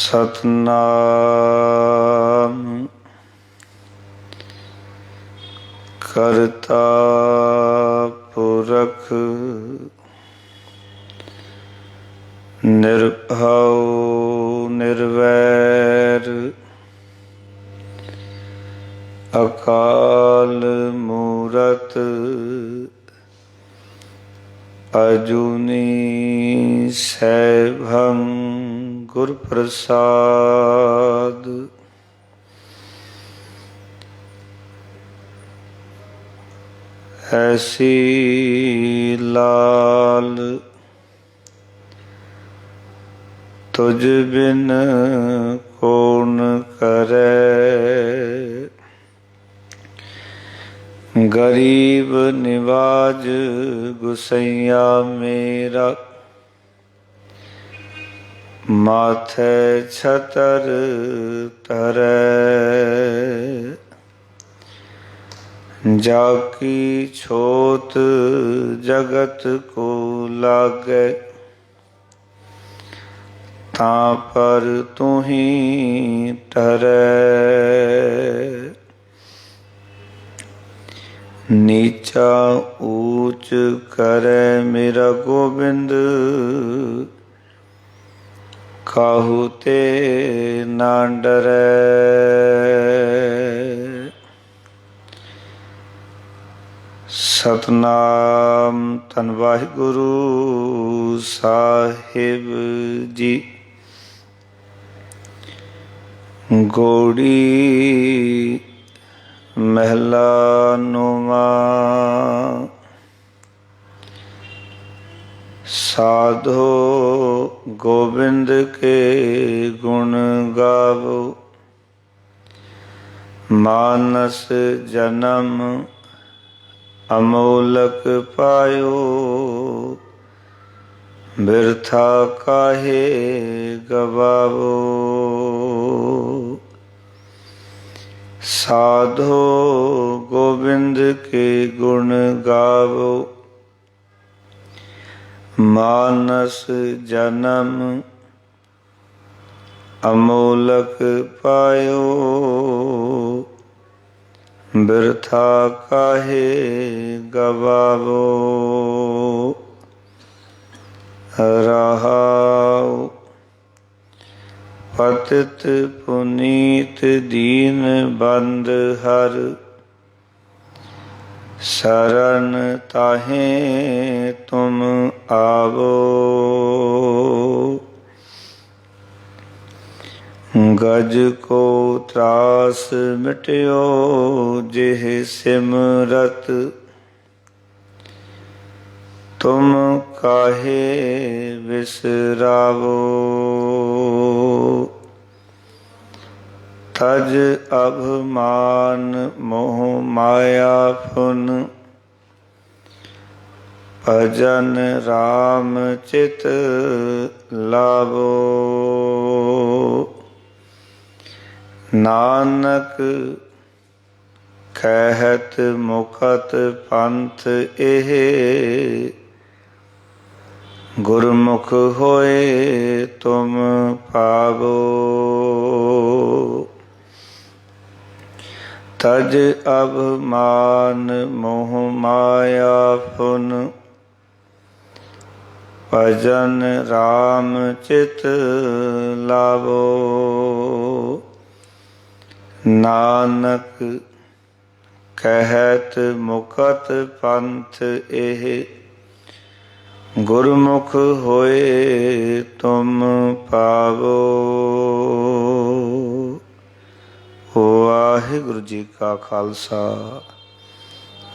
सतनाम करता पुरख निर्भव निर्वैर अकाल मूरत अजूनी सैभं गुर प्रसाद। ऐसी लाल तुझ बिन कौन करे, गरीब निवाज गुसैया मेरा, माथे छतर तरे। जाकी छोत जगत को लागे, तां पर तू ही ठहरे। नीचा ऊंच करे मेरा गोबिंद, काहू ते ना डरे। सतनाम धन वाहिगुरु साहिब जी। गौड़ी महला नौवां। साधो गोविंद के गुण गावो, मानस जन्म अमोलक पायो, बिरथा काहे गवावो। साधो गोविंद के गुण गावो, मानस जन्म अमोलक पायो, बिरथा काहे गवावो। रहाओ पतित पुनीत दीन बंद हर, शरण ताहे तुम आवो। गज को त्रास मिट्यो जेह सिमरत, तुम काहे बिसरावो। तज अभिमान मोह माया फुन, भजन राम चित लावो। नानक कहत मुखत पंथ एह, गुरमुख होए तुम पावो। तज अभिमान मोह माया फुन, भजन राम चित लावो। नानक कहत मुखत पंथ एह, गुरमुख होए तुम पावो। वाहिगुरु जी का खालसा,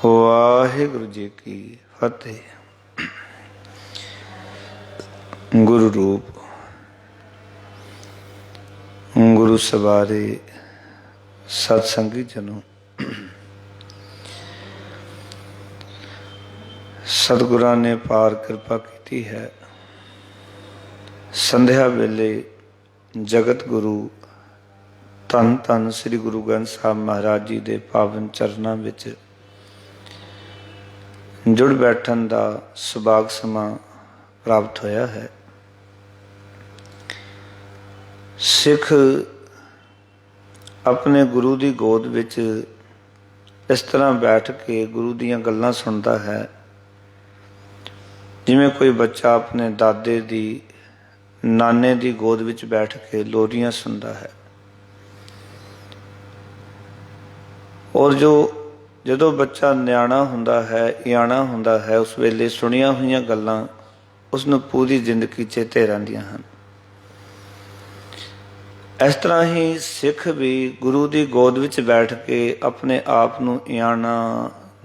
वाहिगुरु जी की फतेह। गुरु रूप गुरु सवारे सत्संगी जनों, सतगुरां ने पार कृपा की है। संध्या वेले जगत गुरु धन धन श्री गुरु ग्रंथ साहब महाराज जी के पावन चरनां विच जुड़ बैठन का सुभाग समा प्राप्त होया है। सिख अपने गुरु की गोद विच इस तरह बैठ के गुरु दीयां गल्लां सुनता है जिवें कोई बच्चा अपने दादे दी नाने दी गोद विच बैठ के लोरियां सुनता है। और जो बच्चा न्याणा हुंदा है, याणा हुंदा है, उस वेले सुनिया हुई गल्लां उसनूं पूरी जिंदगी चेते रहिंदियां हन। इस तरह ही सिख भी गुरु की गोद विच बैठ के अपने आप नूं याणा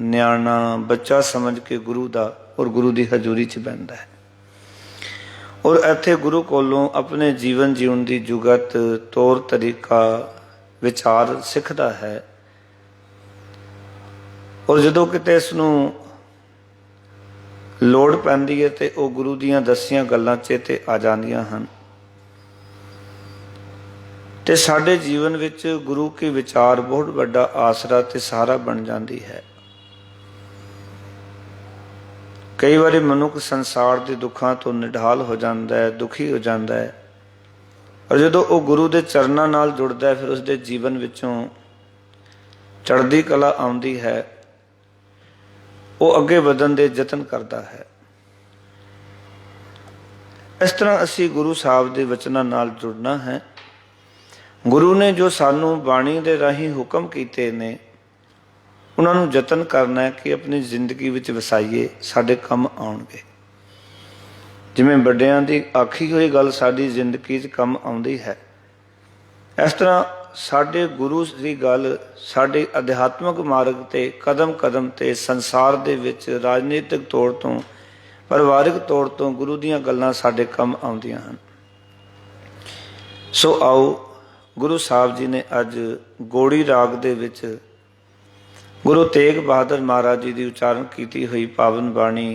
न्याणा बच्चा समझ के गुरु दा और गुरु की हजूरी च बहिंदा है और इत्थे गुरु कोलों अपने जीवन जीवन की जुगत तौर तरीका विचार सिखदा है। और जदों किते इसनूं लोड़ पैंदी है तो वह गुरु दीयां दसियां गल्लां चेते आ जांदियां हन ते साडे जीवन विच गुरु के विचार बहुत बड़ा आसरा ते सहारा बन जाती है। कई बार मनुख संसार के दुखों तो निढाल हो जाता है, दुखी हो जाता है, और जो वह गुरु के चरणों नाल जुड़ता है फिर उसके जीवन विचों चढ़दी कला आउंदी है, वो अगे वधन के यतन करता है। इस तरह असी गुरु साहब के वचनों नाल जुड़ना है। गुरु ने जो सानू बाणी दे राही हुक्म कीते ने उन्होंने यतन करना है कि अपनी जिंदगी विच वसाइए, साडे कम आउणगे। जिवें वड्डियां दी आखी हुई गल साडी जिंदगी च कम आउंदी है, इस तरह साडे गुरु की गल साडे अध्यात्मक मार्ग ते कदम कदम ते संसार दे विच राजनीतिक तौर तो परिवारिक तौर तो गुरु दीयां गल्लां साडे कम आउंदियां हन। सो आओ गुरु साहब जी ने अज गोड़ी राग दे विच गुरु तेग बहादुर महाराज जी की उचारण की हुई पावन बाणी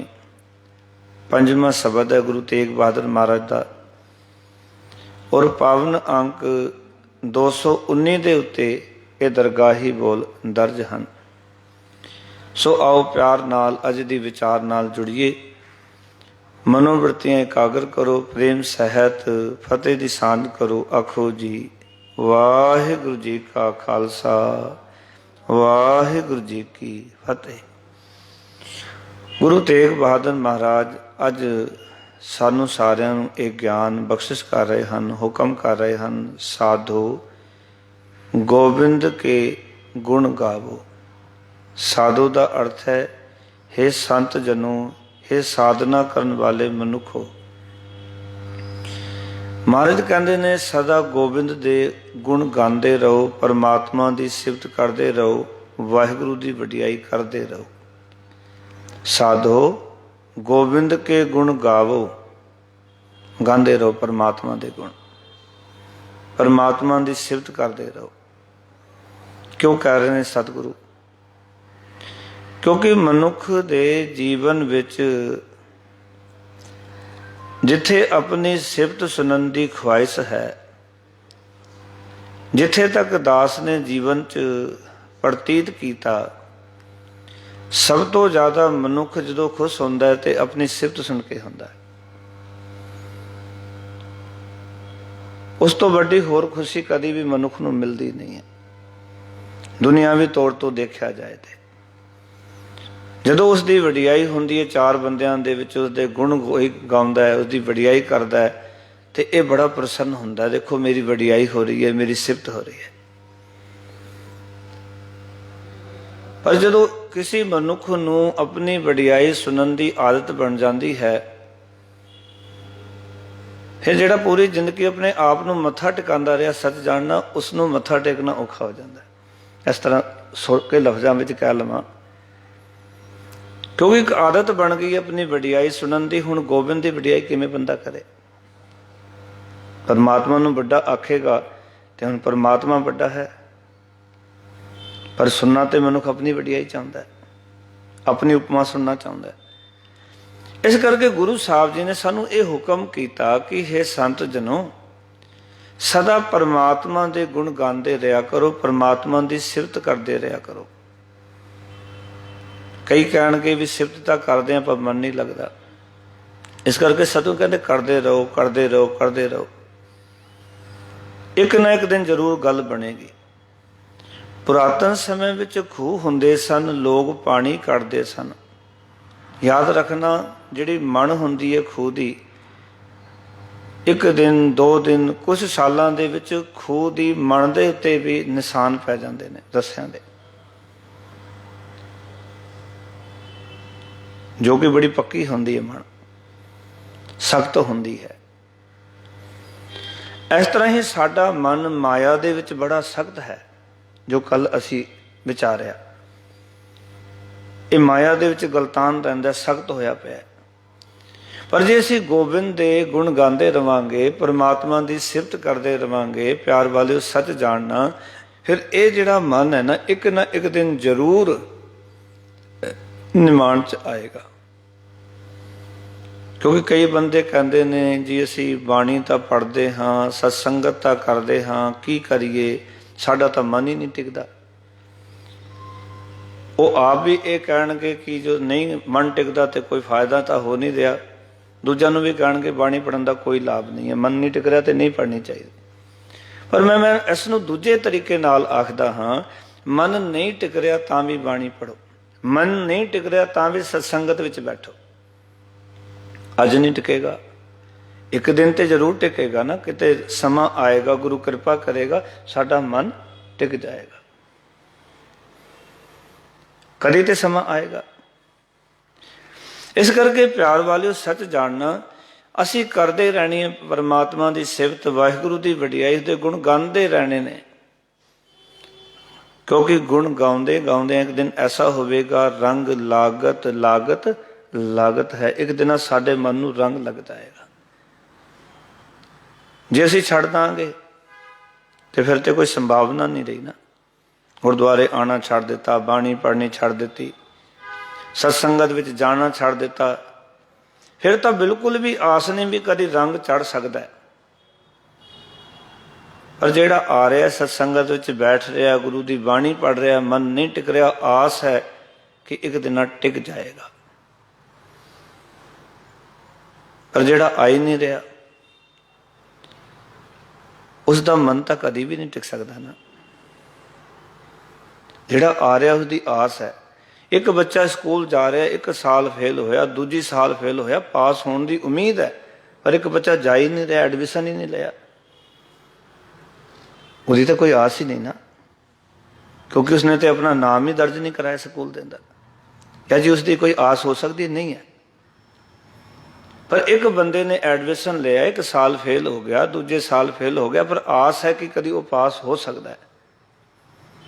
पंजवां शबद है गुरु तेग बहादुर महाराज का और पावन अंक 219 के उत्ते ये दरगाही बोल दर्ज हैं। सो आओ प्यार नाल अज दी विचार नाल जुड़िए, मनोवृत्तियां एकाग्र करो, प्रेम सहित फतेह दी सांझ करो। आखो जी वाहिगुरु जी का खालसा वाहिगुरु जी की फतेह। गुरु तेग बहादुर महाराज अज सानू सारिਆਂ ਨੂੰ ਇਹ ਗਿਆਨ ਬਖਸ਼ਿਸ਼ कर रहे हैं, हुक्म कर रहे हैं, साधो गोबिंद के गुण गावो। साधो का अर्थ है हे संत जनों, हे साधना करने वाले मनुखो। महाराज कहते ने सदा गोबिंद दे गुण गाते रहो, परमात्मा की सिफत करते रहो, वाहिगुरु की वडियाई करते रहो। साधो गोबिंद के गुण गावो, गाते रहो परमात्मा के गुण, परमात्मा की सिफत करते रहो। क्यों कह रहे हैं सतगुरु? क्योंकि मनुख दे जीवन विच जिथे अपनी सिफत सुनन की ख्वाहिश है, जिथे तक दास ने जीवन च प्रतीत किया, सब तो ज़्यादा मनुख जो खुश होंदा है तो अपनी सिफत सुन के होंदा है। उस तो वड्डी होर खुशी कभी भी मनुख नूं मिलती नहीं है, दुनियावी तौर तो देखा जाए तो। जदों उसकी वडियाई होंदी है, चार बंदियां दे विच उसदे गुण गाउंदा है, उसकी वडियाई करता है, तो यह बड़ा प्रसन्न होंदा है। देखो मेरी वडियाई हो रही है, मेरी सिफत हो रही है। पर जदों किसी मनुख नूं अपनी वडियाई सुनन की आदत बन जाती है, फिर जिहड़ा पूरी जिंदगी अपने आप नूं मत्था टिकांदा रहा सच जानना, उसनूं मत्था टेकना औखा हो जाता है। इस तरह सुर के लफ्ज़ों में कह लवां, क्योंकि एक आदत बन गई अपनी वडियाई सुनन की। हुण गोबिंद की वडियाई किवें बंदा करे? परमात्मा नूं वड्डा आखेगा तो हुण परमात्मा वड्डा है, पर सुनना तो मनुख अपनी वडियाई चाहता है, अपनी उपमा सुनना चाहता है। इस करके गुरु साहब जी ने सानू ये हुक्म किया कि हे संत जनों, सदा परमात्मा के गुण गाते रहा करो, परमात्मा की सिफत करते रहा करो। कई कहणगे भी सिफत तो करते हैं पर मन नहीं लगता, इस करके सतगुरु कहते करते रहो करते रहो करते रहो। ਇੱਕ ਨਾ ਇੱਕ ਦਿਨ ਜ਼ਰੂਰ ਗੱਲ ਬਣੇਗੀ। ਪੁਰਾਤਨ ਸਮੇਂ ਵਿੱਚ ਖੂਹ ਹੁੰਦੇ ਸਨ, ਲੋਕ ਪਾਣੀ ਕੱਢਦੇ ਸਨ। ਯਾਦ ਰੱਖਣਾ, ਜਿਹੜੀ ਮਣ ਹੁੰਦੀ ਹੈ ਖੂਹ ਦੀ, ਇੱਕ ਦਿਨ 2 ਦਿਨ ਕੁਝ ਸਾਲਾਂ ਦੇ ਵਿੱਚ ਖੂਹ ਦੀ ਮਣ ਦੇ ਉੱਤੇ ਵੀ ਨਿਸ਼ਾਨ ਪੈ ਜਾਂਦੇ ਨੇ ਰੱਸਿਆਂ ਦੇ, ਜੋ ਕਿ ਬੜੀ ਪੱਕੀ ਹੁੰਦੀ ਹੈ, ਮਣ ਸਖਤ ਹੁੰਦੀ ਹੈ। ਇਸ ਤਰ੍ਹਾਂ ਹੀ ਸਾਡਾ ਮਨ ਮਾਇਆ ਦੇ ਵਿੱਚ ਬੜਾ ਸਖਤ ਹੈ, ਜੋ ਕੱਲ ਅਸੀਂ ਵਿਚਾਰਿਆ। ਇਹ ਮਾਇਆ ਦੇ ਵਿੱਚ ਗਲਤਾਨ ਰਹਿੰਦਾ, ਸਖਤ ਹੋਇਆ ਪਿਆ। ਪਰ ਜੇ ਅਸੀਂ ਗੋਬਿੰਦ ਦੇ ਗੁਣ ਗਾਉਂਦੇ ਰਵਾਂਗੇ, ਪਰਮਾਤਮਾ ਦੀ ਸਿਫਤ ਕਰਦੇ ਰਵਾਂਗੇ, ਪਿਆਰ ਵਾਲਿਓ ਸੱਚ ਜਾਣਨਾ, ਫਿਰ ਇਹ ਜਿਹੜਾ ਮਨ ਹੈ ਨਾ ਇੱਕ ਦਿਨ ਜ਼ਰੂਰ ਨਿਮਾਣ 'ਚ ਆਏਗਾ। ਕਿਉਂਕਿ ਕਈ ਬੰਦੇ ਕਹਿੰਦੇ ਨੇ ਜੀ ਅਸੀਂ ਬਾਣੀ ਤਾਂ ਪੜ੍ਹਦੇ ਹਾਂ, ਸਤਸੰਗਤ ਤਾਂ ਕਰਦੇ ਹਾਂ, ਕੀ ਕਰੀਏ, ਸਾਡਾ ਤਾਂ ਮਨ ਹੀ ਨਹੀਂ ਟਿਕਦਾ। ਉਹ ਆਪ ਵੀ ਇਹ ਕਹਿਣਗੇ ਕਿ ਜੋ ਨਹੀਂ ਮਨ ਟਿਕਦਾ ਤੇ ਕੋਈ ਫਾਇਦਾ ਤਾਂ ਹੋ ਨਹੀਂ ਰਿਹਾ, ਦੂਜਿਆਂ ਨੂੰ ਵੀ ਕਹਿਣਗੇ ਬਾਣੀ ਪੜ੍ਹਨ ਦਾ ਕੋਈ ਲਾਭ ਨਹੀਂ ਹੈ, ਮਨ ਨਹੀਂ ਟਿਕ ਰਿਹਾ ਤੇ ਨਹੀਂ ਪੜ੍ਹਨੀ ਚਾਹੀਦੀ। ਪਰ ਮੈਂ ਇਸ ਨੂੰ ਦੂਜੇ ਤਰੀਕੇ ਨਾਲ ਆਖਦਾ ਹਾਂ, ਮਨ ਨਹੀਂ ਟਿਕ ਰਿਹਾ ਤਾਂ ਵੀ ਬਾਣੀ ਪੜ੍ਹੋ, ਮਨ ਨਹੀਂ ਟਿਕ ਰਿਹਾ ਤਾਂ ਵੀ ਸਤਸੰਗਤ ਵਿੱਚ ਬੈਠੋ। ਅੱਜ ਨਹੀਂ ਟਿਕੇਗਾ, ਇੱਕ ਦਿਨ ਤੇ ਜ਼ਰੂਰ ਟਿਕੇਗਾ ਨਾ, ਕਿਤੇ ਸਮਾਂ ਆਏਗਾ, ਗੁਰੂ ਕਿਰਪਾ ਕਰੇਗਾ, ਸਾਡਾ ਮਨ ਟਿਕ ਜਾਏਗਾ। ਕਦੇ ਤੇ ਸਮਾਂ ਆਏਗਾ। ਇਸ ਕਰਕੇ ਪਿਆਰ ਵਾਲਿਓ ਸੱਚ ਜਾਣਨਾ, ਅਸੀਂ ਕਰਦੇ ਰਹਿਣੀ ਹੈ ਪਰਮਾਤਮਾ ਦੀ ਸਿਫਤ, ਵਾਹਿਗੁਰੂ ਦੀ ਵਡਿਆਈ, ਦੇ ਗੁਣ ਗਾਉਂਦੇ ਰਹਿਣੇ ਨੇ। ਕਿਉਂਕਿ ਗੁਣ ਗਾਉਂਦੇ ਗਾਉਂਦੇ ਇੱਕ ਦਿਨ ਐਸਾ ਹੋਵੇਗਾ, ਰੰਗ ਲਾਗਤ ਲਾਗਤ ਲਾਗਤ ਹੈ, ਇੱਕ ਦਿਨ ਸਾਡੇ ਮਨ ਨੂੰ ਰੰਗ ਲੱਗ ਜਾਏਗਾ। ਜੇ ਅਸੀਂ ਛੱਡ ਦਾਂਗੇ ਤੇ ਫਿਰ ਤੇ ਕੋਈ ਸੰਭਾਵਨਾ ਨਹੀਂ ਰਹੀ ਨਾ। ਗੁਰਦੁਆਰੇ ਆਉਣਾ ਛੱਡ ਦਿੱਤਾ, ਬਾਣੀ ਪੜ੍ਹਨੀ ਛੱਡ ਦਿੱਤੀ, ਸਤਸੰਗਤ ਵਿੱਚ ਜਾਣਾ ਛੱਡ ਦਿੱਤਾ, ਫਿਰ ਤਾਂ ਬਿਲਕੁਲ ਵੀ ਆਸ ਨਹੀਂ ਵੀ ਕਦੀ ਰੰਗ ਚੜ ਸਕਦਾ। ਪਰ ਜਿਹੜਾ ਆ ਰਿਹਾ ਸਤਸੰਗਤ ਵਿੱਚ ਬੈਠ ਰਿਹਾ, ਗੁਰੂ ਦੀ ਬਾਣੀ ਪੜ੍ਹ ਰਿਹਾ, ਮਨ ਨਹੀਂ ਟਿਕ ਰਿਹਾ, ਆਸ ਹੈ ਕਿ ਇੱਕ ਦਿਨ ਟਿਕ ਜਾਏਗਾ। ਪਰ ਜਿਹੜਾ ਆ ਹੀ ਨਹੀਂ ਰਿਹਾ, ਉਸ ਦਾ ਮਨ ਤਾਂ ਕਦੀ ਵੀ ਨਹੀਂ ਟਿਕ ਸਕਦਾ ਨਾ। ਜਿਹੜਾ ਆ ਰਿਹਾ ਉਸਦੀ ਆਸ ਹੈ। ਇੱਕ ਬੱਚਾ ਸਕੂਲ ਜਾ ਰਿਹਾ, 1 ਸਾਲ ਫੇਲ ਹੋਇਆ, ਦੂਜੀ ਸਾਲ ਫੇਲ ਹੋਇਆ, ਪਾਸ ਹੋਣ ਦੀ ਉਮੀਦ ਹੈ, ਪਰ ਇੱਕ ਬੱਚਾ ਜਾ ਹੀ ਨਹੀਂ ਰਿਹਾ, ਐਡਮਿਸ਼ਨ ਹੀ ਨਹੀਂ ਲਿਆ, ਉਹਦੀ ਤਾਂ ਕੋਈ ਆਸ ਹੀ ਨਹੀਂ ਨਾ। ਕਿਉਂਕਿ ਉਸਨੇ ਤੇ ਆਪਣਾ ਨਾਮ ਹੀ ਦਰਜ ਨਹੀਂ ਕਰਾਇਆ ਸਕੂਲ ਦੇ ਅੰਦਰ। ਕਿਆ ਜੀ ਉਸਦੀ ਕੋਈ ਆਸ ਹੋ ਸਕਦੀ? ਨਹੀਂ ਹੈ। ਪਰ ਇੱਕ ਬੰਦੇ ਨੇ ਐਡਮਿਸ਼ਨ ਲਿਆ, 1 ਸਾਲ ਫੇਲ ਹੋ ਗਿਆ, ਦੂਜੇ ਸਾਲ ਫੇਲ ਹੋ ਗਿਆ, ਪਰ ਆਸ ਹੈ ਕਿ ਕਦੀ ਉਹ ਪਾਸ ਹੋ ਸਕਦਾ ਹੈ।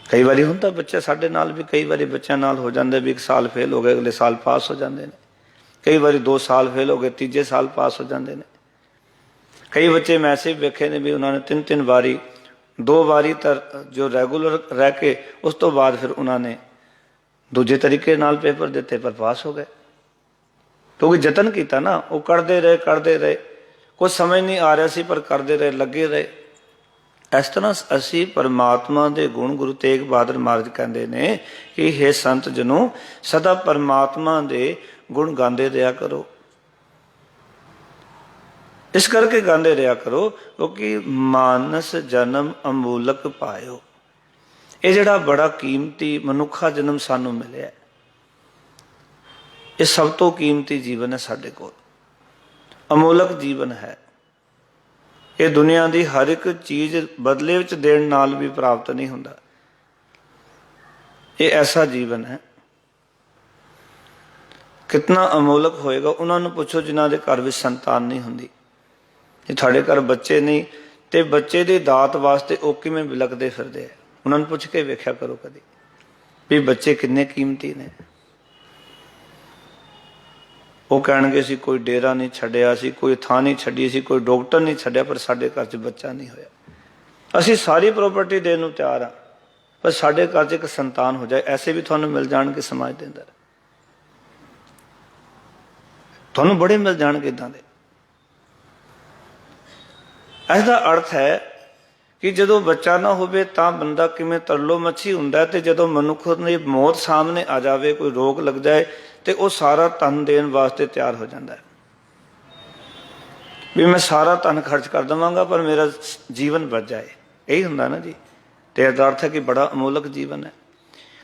ਕਈ ਵਾਰੀ ਹੁੰਦਾ ਬੱਚਾ ਸਾਡੇ ਨਾਲ ਵੀ, ਕਈ ਵਾਰੀ ਬੱਚਿਆਂ ਨਾਲ ਹੋ ਜਾਂਦਾ ਵੀ 1 ਸਾਲ ਫੇਲ ਹੋ ਗਏ, ਅਗਲੇ ਸਾਲ ਪਾਸ ਹੋ ਜਾਂਦੇ ਨੇ। ਕਈ ਵਾਰੀ 2 ਸਾਲ ਫੇਲ ਹੋ ਗਏ, ਤੀਜੇ ਸਾਲ ਪਾਸ ਹੋ ਜਾਂਦੇ ਨੇ। ਕਈ ਬੱਚੇ ਮੈਂ ਐਸੇ ਵੇਖੇ ਨੇ ਵੀ ਉਹਨਾਂ ਨੇ 3-3 ਵਾਰੀ, 2 ਵਾਰੀ ਤਾਂ ਜੋ ਰੈਗੂਲਰ ਰਹਿ ਕੇ, ਉਸ ਤੋਂ ਬਾਅਦ ਫਿਰ ਉਹਨਾਂ ਨੇ ਦੂਜੇ ਤਰੀਕੇ ਨਾਲ ਪੇਪਰ ਦਿੱਤੇ, ਪਰ ਪਾਸ ਹੋ ਗਏ। ਕਿਉਂਕਿ ਯਤਨ ਕੀਤਾ ਨਾ, ਉਹ ਕਰਦੇ ਰਹੇ, ਕੁਝ ਸਮਝ ਨਹੀਂ ਆ ਰਿਹਾ ਸੀ, ਪਰ ਕਰਦੇ ਰਹੇ, ਲੱਗੇ ਰਹੇ। ਇਸ ਤਰ੍ਹਾਂ ਅਸੀਂ ਪਰਮਾਤਮਾ ਦੇ ਗੁਣ, ਗੁਰੂ ਤੇਗ ਬਹਾਦਰ ਮਹਾਰਾਜ ਕਹਿੰਦੇ ਨੇ ਕਿ ਹੇ ਸੰਤ ਜਨੋ, ਸਦਾ ਪਰਮਾਤਮਾ ਦੇ ਗੁਣ ਗਾਉਂਦੇ ਰਿਹਾ ਕਰੋ। ਇਸ ਕਰਕੇ ਗਾਉਂਦੇ ਰਿਹਾ ਕਰੋ ਕਿਉਂਕਿ ਮਾਨਸ ਜਨਮ ਅਮੂਲਕ ਪਾਇਓ। ਇਹ ਜਿਹੜਾ ਬੜਾ ਕੀਮਤੀ ਮਨੁੱਖਾ ਜਨਮ ਸਾਨੂੰ ਮਿਲਿਆ, ਇਹ ਸਭ ਤੋਂ ਕੀਮਤੀ ਜੀਵਨ ਹੈ ਸਾਡੇ ਕੋਲ, ਅਮੋਲਕ ਜੀਵਨ ਹੈ। ਇਹ ਦੁਨੀਆ ਦੀ ਹਰ ਇੱਕ ਚੀਜ਼ ਬਦਲੇ ਵਿੱਚ ਦੇਣ ਨਾਲ ਵੀ ਪ੍ਰਾਪਤ ਨਹੀਂ ਹੁੰਦਾ। ਇਹ ਐਸਾ ਜੀਵਨ ਹੈ, ਕਿਤਨਾ ਅਮੋਲਕ ਹੋਏਗਾ। ਉਹਨਾਂ ਨੂੰ ਪੁੱਛੋ ਜਿਨ੍ਹਾਂ ਦੇ ਘਰ ਵਿੱਚ ਸੰਤਾਨ ਨਹੀਂ ਹੁੰਦੀ। ਜੇ ਤੁਹਾਡੇ ਘਰ ਬੱਚੇ ਨਹੀਂ ਤੇ ਬੱਚੇ ਦੀ ਦਾਤ ਵਾਸਤੇ ਉਹ ਕਿਵੇਂ ਬਿਲਕਦੇ ਫਿਰਦੇ ਆ, ਉਹਨਾਂ ਨੂੰ ਪੁੱਛ ਕੇ ਵੇਖਿਆ ਕਰੋ ਕਦੀ ਵੀ ਬੱਚੇ ਕਿੰਨੇ ਕੀਮਤੀ ਨੇ। ਉਹ ਕਹਿਣਗੇ ਅਸੀਂ ਕੋਈ ਡੇਰਾ ਨਹੀਂ ਛੱਡਿਆ, ਅਸੀਂ ਕੋਈ ਥਾਂ ਨਹੀਂ ਛੱਡੀ, ਅਸੀਂ ਕੋਈ ਡਾਕਟਰ ਨਹੀਂ ਛੱਡਿਆ, ਪਰ ਸਾਡੇ ਘਰ 'ਚ ਬੱਚਾ ਨਹੀਂ ਹੋਇਆ। ਅਸੀਂ ਸਾਰੀ ਪ੍ਰਾਪਰਟੀ ਦੇਣ ਨੂੰ ਤਿਆਰ ਹਾਂ, ਪਰ ਸਾਡੇ ਘਰ 'ਚ ਇੱਕ ਸੰਤਾਨ ਹੋ ਜਾਏ। ਐਸੇ ਵੀ ਤੁਹਾਨੂੰ ਮਿਲ ਜਾਣਗੇ ਸਮਾਜ ਦੇ ਅੰਦਰ, ਤੁਹਾਨੂੰ ਬੜੇ ਮਿਲ ਜਾਣਗੇ ਇੱਦਾਂ ਦੇ। ਇਸ ਦਾ ਅਰਥ ਹੈ ਕਿ ਜਦੋਂ ਬੱਚਾ ਨਾ ਹੋਵੇ ਤਾਂ ਬੰਦਾ ਕਿਵੇਂ ਤਰਲੋ ਮੱਛੀ ਹੁੰਦਾ, ਤੇ ਜਦੋਂ ਮਨੁੱਖ ਦੀ ਮੌਤ ਸਾਹਮਣੇ ਆ ਜਾਵੇ, ਕੋਈ ਰੋਗ ਲੱਗ ਜਾਏ, ਤੇ ਉਹ ਸਾਰਾ ਤਨ ਦੇਣ ਵਾਸਤੇ ਤਿਆਰ ਹੋ ਜਾਂਦਾ ਹੈ। ਵੀ ਮੈਂ ਸਾਰਾ ਧਨ ਖਰਚ ਕਰ ਦੇਵਾਂਗਾ ਪਰ ਮੇਰਾ ਜੀਵਨ ਬਚ ਜਾਏ, ਇਹੀ ਹੁੰਦਾ ਨਾ ਜੀ। ਤੇ ਇਹਦਾ ਅਰਥ ਹੈ ਕਿ ਬੜਾ ਅਮੋਲਕ ਜੀਵਨ ਹੈ,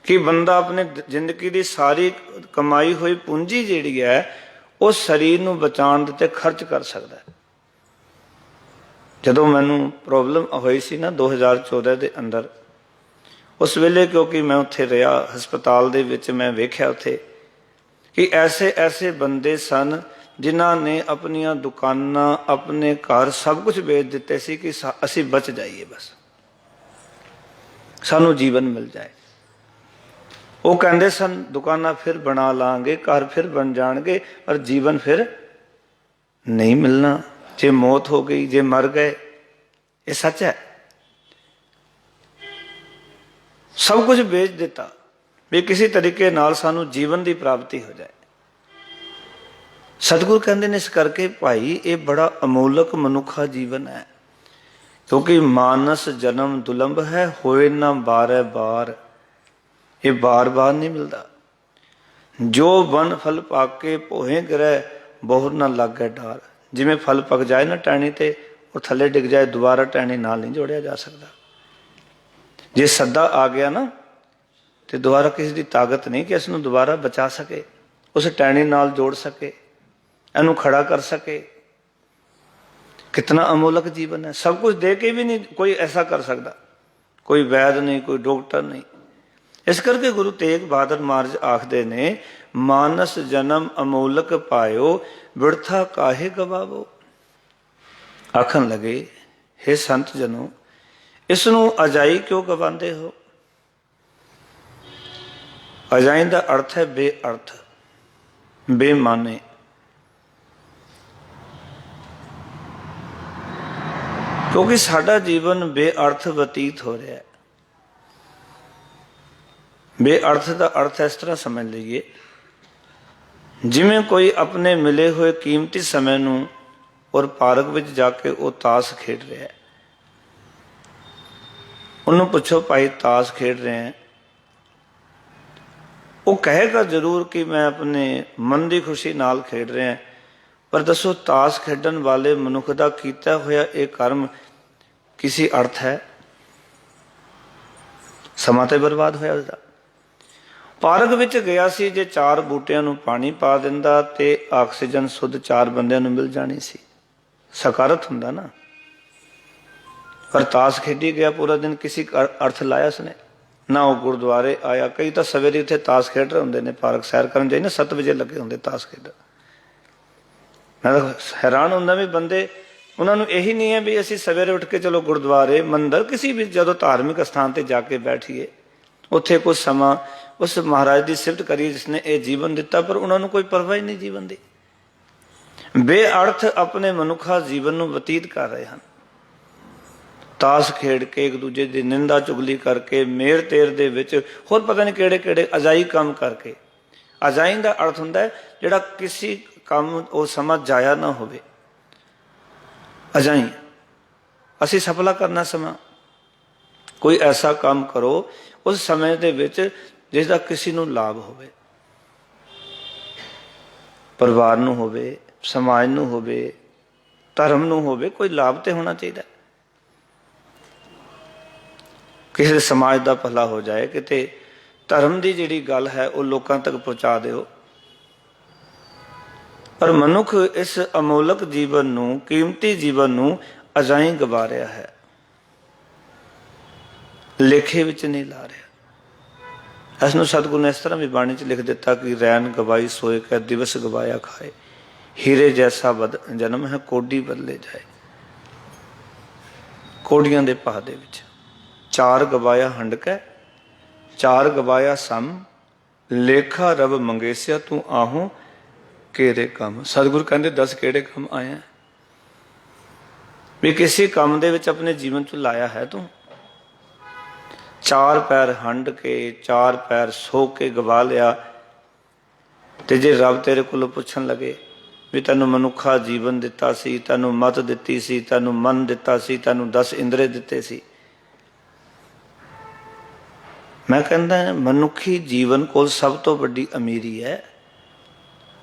ਕਿ ਬੰਦਾ ਆਪਣੇ ਜ਼ਿੰਦਗੀ ਦੀ ਸਾਰੀ ਕਮਾਈ ਹੋਈ ਪੂੰਜੀ ਜਿਹੜੀ ਹੈ ਉਹ ਸਰੀਰ ਨੂੰ ਬਚਾਉਣ ਦੇ ਤੇ ਖਰਚ ਕਰ ਸਕਦਾ ਹੈ। ਜਦੋਂ ਮੈਨੂੰ ਪ੍ਰੋਬਲਮ ਹੋਈ ਸੀ ਨਾ 2014 ਦੇ ਅੰਦਰ, ਉਸ ਵੇਲੇ ਕਿਉਂਕਿ ਮੈਂ ਉੱਥੇ ਰਿਹਾ ਹਸਪਤਾਲ ਦੇ ਵਿੱਚ, ਮੈਂ ਵੇਖਿਆ ਉੱਥੇ ਕਿ ਐਸੇ ਬੰਦੇ ਸਨ ਜਿਨ੍ਹਾਂ ਨੇ ਆਪਣੀਆਂ ਦੁਕਾਨਾਂ, ਆਪਣੇ ਘਰ ਸਭ ਕੁਝ ਵੇਚ ਦਿੱਤੇ ਸੀ ਕਿ ਅਸੀਂ ਬਚ ਜਾਈਏ, ਬਸ ਸਾਨੂੰ ਜੀਵਨ ਮਿਲ ਜਾਏ। ਉਹ ਕਹਿੰਦੇ ਸਨ ਦੁਕਾਨਾਂ ਫਿਰ ਬਣਾ ਲਾਂਗੇ, ਘਰ ਫਿਰ ਬਣ ਜਾਣਗੇ, ਪਰ ਜੀਵਨ ਫਿਰ ਨਹੀਂ ਮਿਲਣਾ। ਜੇ ਮੌਤ ਹੋ ਗਈ, ਜੇ ਮਰ ਗਏ, ਇਹ ਸੱਚ ਹੈ। ਸਭ ਕੁਝ ਵੇਚ ਦਿੱਤਾ ਵੀ ਕਿਸੇ ਤਰੀਕੇ ਨਾਲ ਸਾਨੂੰ ਜੀਵਨ ਦੀ ਪ੍ਰਾਪਤੀ ਹੋ ਜਾਏ। ਸਤਿਗੁਰ ਕਹਿੰਦੇ ਨੇ ਇਸ ਕਰਕੇ ਭਾਈ ਇਹ ਬੜਾ ਅਮੋਲਕ ਮਨੁੱਖਾ ਜੀਵਨ ਹੈ, ਕਿਉਂਕਿ ਮਾਨਸ ਜਨਮ ਦੁਲੰਭ ਹੈ, ਹੋਏ ਨਾ ਬਾਰੈ ਬਾਰ। ਇਹ ਬਾਰ ਨਹੀਂ ਮਿਲਦਾ। ਜੋ ਬਨ ਫਲ ਪਾਕੇ ਭੋਏ ਗ੍ਰਹਿ, ਬਹੁਰ ਨਾ ਲਾਗੈ ਡਾਰ। ਜਿਵੇਂ ਫਲ ਪੱਕ ਜਾਏ ਨਾ ਟਹਿਣੀ ਤੇ, ਉਹ ਥੱਲੇ ਡਿੱਗ ਜਾਏ, ਦੁਬਾਰਾ ਟਹਿਣੀ ਨਾਲ ਨਹੀਂ ਜੋੜਿਆ ਜਾ ਸਕਦਾ। ਜੇ ਸੱਦਾ ਆ ਗਿਆ ਨਾ ਤੇ ਦੁਬਾਰਾ ਕਿਸੇ ਦੀ ਤਾਕਤ ਨਹੀਂ ਕਿ ਇਸ ਨੂੰ ਦੁਬਾਰਾ ਬਚਾ ਸਕੇ, ਉਸ ਟਹਿਣੀ ਨਾਲ ਜੋੜ ਸਕੇ, ਇਹਨੂੰ ਖੜਾ ਕਰ ਸਕੇ। ਕਿਤਨਾ ਅਮੋਲਕ ਜੀਵਨ ਹੈ। ਸਭ ਕੁਝ ਦੇ ਕੇ ਵੀ ਨਹੀਂ ਕੋਈ ਐਸਾ ਕਰ ਸਕਦਾ, ਕੋਈ ਵੈਦ ਨਹੀਂ, ਕੋਈ ਡਾਕਟਰ ਨਹੀਂ। ਇਸ ਕਰਕੇ ਗੁਰੂ ਤੇਗ ਬਹਾਦਰ ਮਹਾਰਾਜ ਆਖਦੇ ਨੇ, ਮਾਨਸ ਜਨਮ ਅਮੋਲਕ ਪਾਇਓ, ਬਿਰਥਾ ਕਾਹੇ ਗਵਾਵੋ। ਆਖਣ ਲੱਗੇ, ਹੇ ਸੰਤ ਜਨੋ, ਇਸ ਨੂੰ ਅਜਾਈ ਕਿਉਂ ਗਵਾਉਂਦੇ ਹੋ? ਅਜਾਈ ਦਾ ਅਰਥ ਹੈ ਬੇਅਰਥ, ਬੇਮਾਨੇ। ਕਿਉਂਕਿ ਸਾਡਾ ਜੀਵਨ ਬੇਅਰਥ ਬਤੀਤ ਹੋ ਰਿਹਾ ਹੈ। ਬੇਅਰਥ ਦਾ ਅਰਥ ਇਸ ਤਰ੍ਹਾਂ ਸਮਝ ਲਈਏ, ਜਿਵੇਂ ਕੋਈ ਆਪਣੇ ਮਿਲੇ ਹੋਏ ਕੀਮਤੀ ਸਮੇਂ ਨੂੰ ਔਰ ਪਾਰਕ ਵਿੱਚ ਜਾ ਕੇ ਉਹ ਤਾਸ਼ ਖੇਡ ਰਿਹਾ ਹੈ। ਉਹਨੂੰ ਪੁੱਛੋ ਭਾਈ ਤਾਸ਼ ਖੇਡ ਰਹੇ ਹੈ, ਉਹ ਕਹੇਗਾ ਜ਼ਰੂਰ ਕਿ ਮੈਂ ਆਪਣੇ ਮਨ ਦੀ ਖੁਸ਼ੀ ਨਾਲ ਖੇਡ ਰਿਹਾ, ਪਰ ਦੱਸੋ ਤਾਸ਼ ਖੇਡਣ ਵਾਲੇ ਮਨੁੱਖ ਦਾ ਕੀਤਾ ਹੋਇਆ ਇਹ ਕਰਮ ਕਿਸੇ ਅਰਥ ਹੈ? ਸਮਾਂ ਤੇ ਬਰਬਾਦ ਹੋਇਆ ਉਸਦਾ। ਪਾਰਕ ਵਿੱਚ ਗਿਆ ਸੀ, ਜੇ 4 ਬੂਟਿਆਂ ਨੂੰ ਪਾਣੀ ਪਾ ਦਿੰਦਾ ਤੇ ਆਕਸੀਜਨ ਸ਼ੁੱਧ 4 ਬੰਦਿਆਂ ਨੂੰ ਮਿਲ ਜਾਣੀ ਸੀ। ਸਕਾਰਤ ਹੁੰਦਾ ਨਾ। ਪਰ ਤਾਸ਼ ਖੇਡੀ ਗਿਆ ਪੂਰਾ ਦਿਨ, ਕਿਸੇ ਅਰਥ ਲਾਇਆ ਉਸਨੇ ਨਾ। ਉਹ ਗੁਰਦੁਆਰੇ ਆਇਆ। ਕਈ ਤਾਂ ਸਵੇਰੇ ਉੱਥੇ ਤਾਸ਼ ਖੇਡ ਰਹੇ ਹੁੰਦੇ ਨੇ, ਪਾਰਕ ਸੈਰ ਕਰਨ ਜਾਈ ਨਾ, 7 ਵਜੇ ਲੱਗੇ ਹੁੰਦੇ ਤਾਸ਼ ਖੇਡਣ। ਮੈਂ ਤਾਂ ਹੈਰਾਨ ਹੁੰਦਾ ਵੀ ਬੰਦੇ, ਉਹਨਾਂ ਨੂੰ ਇਹੀ ਨਹੀਂ ਹੈ ਵੀ ਅਸੀਂ ਸਵੇਰੇ ਉੱਠ ਕੇ ਚਲੋ ਗੁਰਦੁਆਰੇ, ਮੰਦਰ, ਕਿਸੇ ਵੀ ਜਦੋਂ ਧਾਰਮਿਕ ਸਥਾਨ ਤੇ ਜਾ ਕੇ ਬੈਠੀਏ, ਉੱਥੇ ਕੁਝ ਸਮਾਂ ਉਸ ਮਹਾਰਾਜ ਦੀ ਸਿਫਤ ਕਰੀਏ ਜਿਸਨੇ ਇਹ ਜੀਵਨ ਦਿੱਤਾ, ਪਰ ਉਹਨਾਂ ਨੂੰ ਕੋਈ ਪਰਵਾਹ ਹੀ ਨਹੀਂ ਜੀਵਨ ਦੀ। ਬੇਅਰਥ ਆਪਣੇ ਮਨੁੱਖਾ ਜੀਵਨ ਨੂੰ ਬਤੀਤ ਕਰ ਰਹੇ ਹਨ। ਤਾਸ਼ ਖੇਡ ਕੇ, ਇੱਕ ਦੂਜੇ ਦੀ ਨਿੰਦਾ ਚੁਗਲੀ ਕਰਕੇ, ਮੇਰ ਤੇਰ ਦੇ ਵਿੱਚ ਹੋਰ ਪਤਾ ਨਹੀਂ ਕਿਹੜੇ ਕਿਹੜੇ ਅਜਾਈ ਕੰਮ ਕਰਕੇ। ਅਜਾਈ ਦਾ ਅਰਥ ਹੁੰਦਾ ਹੈ ਜਿਹੜਾ ਕਿਸੇ ਕੰਮ ਉਹ ਸਮਾਂ ਜਾਇਆ ਨਾ ਹੋਵੇ। ਅਜਾਈ ਅਸੀਂ ਸਫਲਾ ਕਰਨਾ ਸਮਾਂ, ਕੋਈ ਐਸਾ ਕੰਮ ਕਰੋ ਉਸ ਸਮੇਂ ਦੇ ਵਿੱਚ ਜਿਸ ਦਾ ਕਿਸੇ ਨੂੰ ਲਾਭ ਹੋਵੇ, ਪਰਿਵਾਰ ਨੂੰ ਹੋਵੇ, ਸਮਾਜ ਨੂੰ ਹੋਵੇ, ਧਰਮ ਨੂੰ ਹੋਵੇ। ਕੋਈ ਲਾਭ ਤੇ ਹੋਣਾ ਚਾਹੀਦਾ, ਕਿਸੇ ਸਮਾਜ ਦਾ ਭਲਾ ਹੋ ਜਾਏ, ਕਿਤੇ ਧਰਮ ਦੀ ਜਿਹੜੀ ਗੱਲ ਹੈ ਉਹ ਲੋਕਾਂ ਤੱਕ ਪਹੁੰਚਾ ਦਿਓ। ਪਰ ਮਨੁੱਖ ਇਸ ਅਮੋਲਕ ਜੀਵਨ ਨੂੰ, ਕੀਮਤੀ ਜੀਵਨ ਨੂੰ ਅਜਾਈ ਗਵਾ ਰਿਹਾ ਹੈ, ਲੇਖੇ ਵਿੱਚ ਨਹੀਂ ਲਾ ਰਿਹਾ। ਇਸ ਨੂੰ ਸਤਿਗੁਰੂ ਨੇ ਇਸ ਤਰ੍ਹਾਂ ਵੀ ਬਾਣੀ 'ਚ ਲਿਖ ਦਿੱਤਾ ਕਿ ਰੈਨ ਗਵਾਈ ਸੋਏ ਕੈ ਦਿਵਸ ਗਵਾਇਆ ਖਾਏ, ਹੀਰੇ ਜੈਸਾ ਜਨਮ ਹੈ ਕੋਡੀ ਬਦਲੇ ਜਾਏ। ਕੋਡੀਆਂ ਦੇ ਭਾਅ ਦੇ ਵਿੱਚ 4 ਗਵਾਇਆ ਹੰਡਕੈ, 4 ਗਵਾਇਆ ਸਮ, ਲੇਖਾ ਰਬ ਮੰਗੇਸਿਆ ਤੂੰ ਆਹੋ ਕਿਹੜੇ ਕੰਮ। ਸਤਿਗੁਰੂ ਕਹਿੰਦੇ 10 ਕਿਹੜੇ ਕੰਮ ਆਏ ਵੀ ਕਿਸੇ ਕੰਮ ਦੇ ਵਿੱਚ ਆਪਣੇ ਜੀਵਨ 'ਚ ਲਾਇਆ ਹੈ ਤੂੰ। 4 ਪੈਰ ਹੰਡ ਕੇ, 4 ਪੈਰ ਸੋ ਕੇ ਗਵਾ ਲਿਆ। ਤੇ ਜੇ ਰੱਬ ਤੇਰੇ ਕੋਲੋਂ ਪੁੱਛਣ ਲੱਗੇ ਵੀ ਤੈਨੂੰ ਮਨੁੱਖਾ ਜੀਵਨ ਦਿੱਤਾ ਸੀ, ਤੈਨੂੰ ਮਤ ਦਿੱਤੀ ਸੀ, ਤੈਨੂੰ ਮਨ ਦਿੱਤਾ ਸੀ, ਤੈਨੂੰ 10 ਇੰਦਰੇ ਦਿੱਤੇ ਸੀ, ਮੈਂ ਕਹਿੰਦਾ ਮਨੁੱਖੀ ਜੀਵਨ ਕੋਲ ਸਭ ਤੋਂ ਵੱਡੀ ਅਮੀਰੀ ਹੈ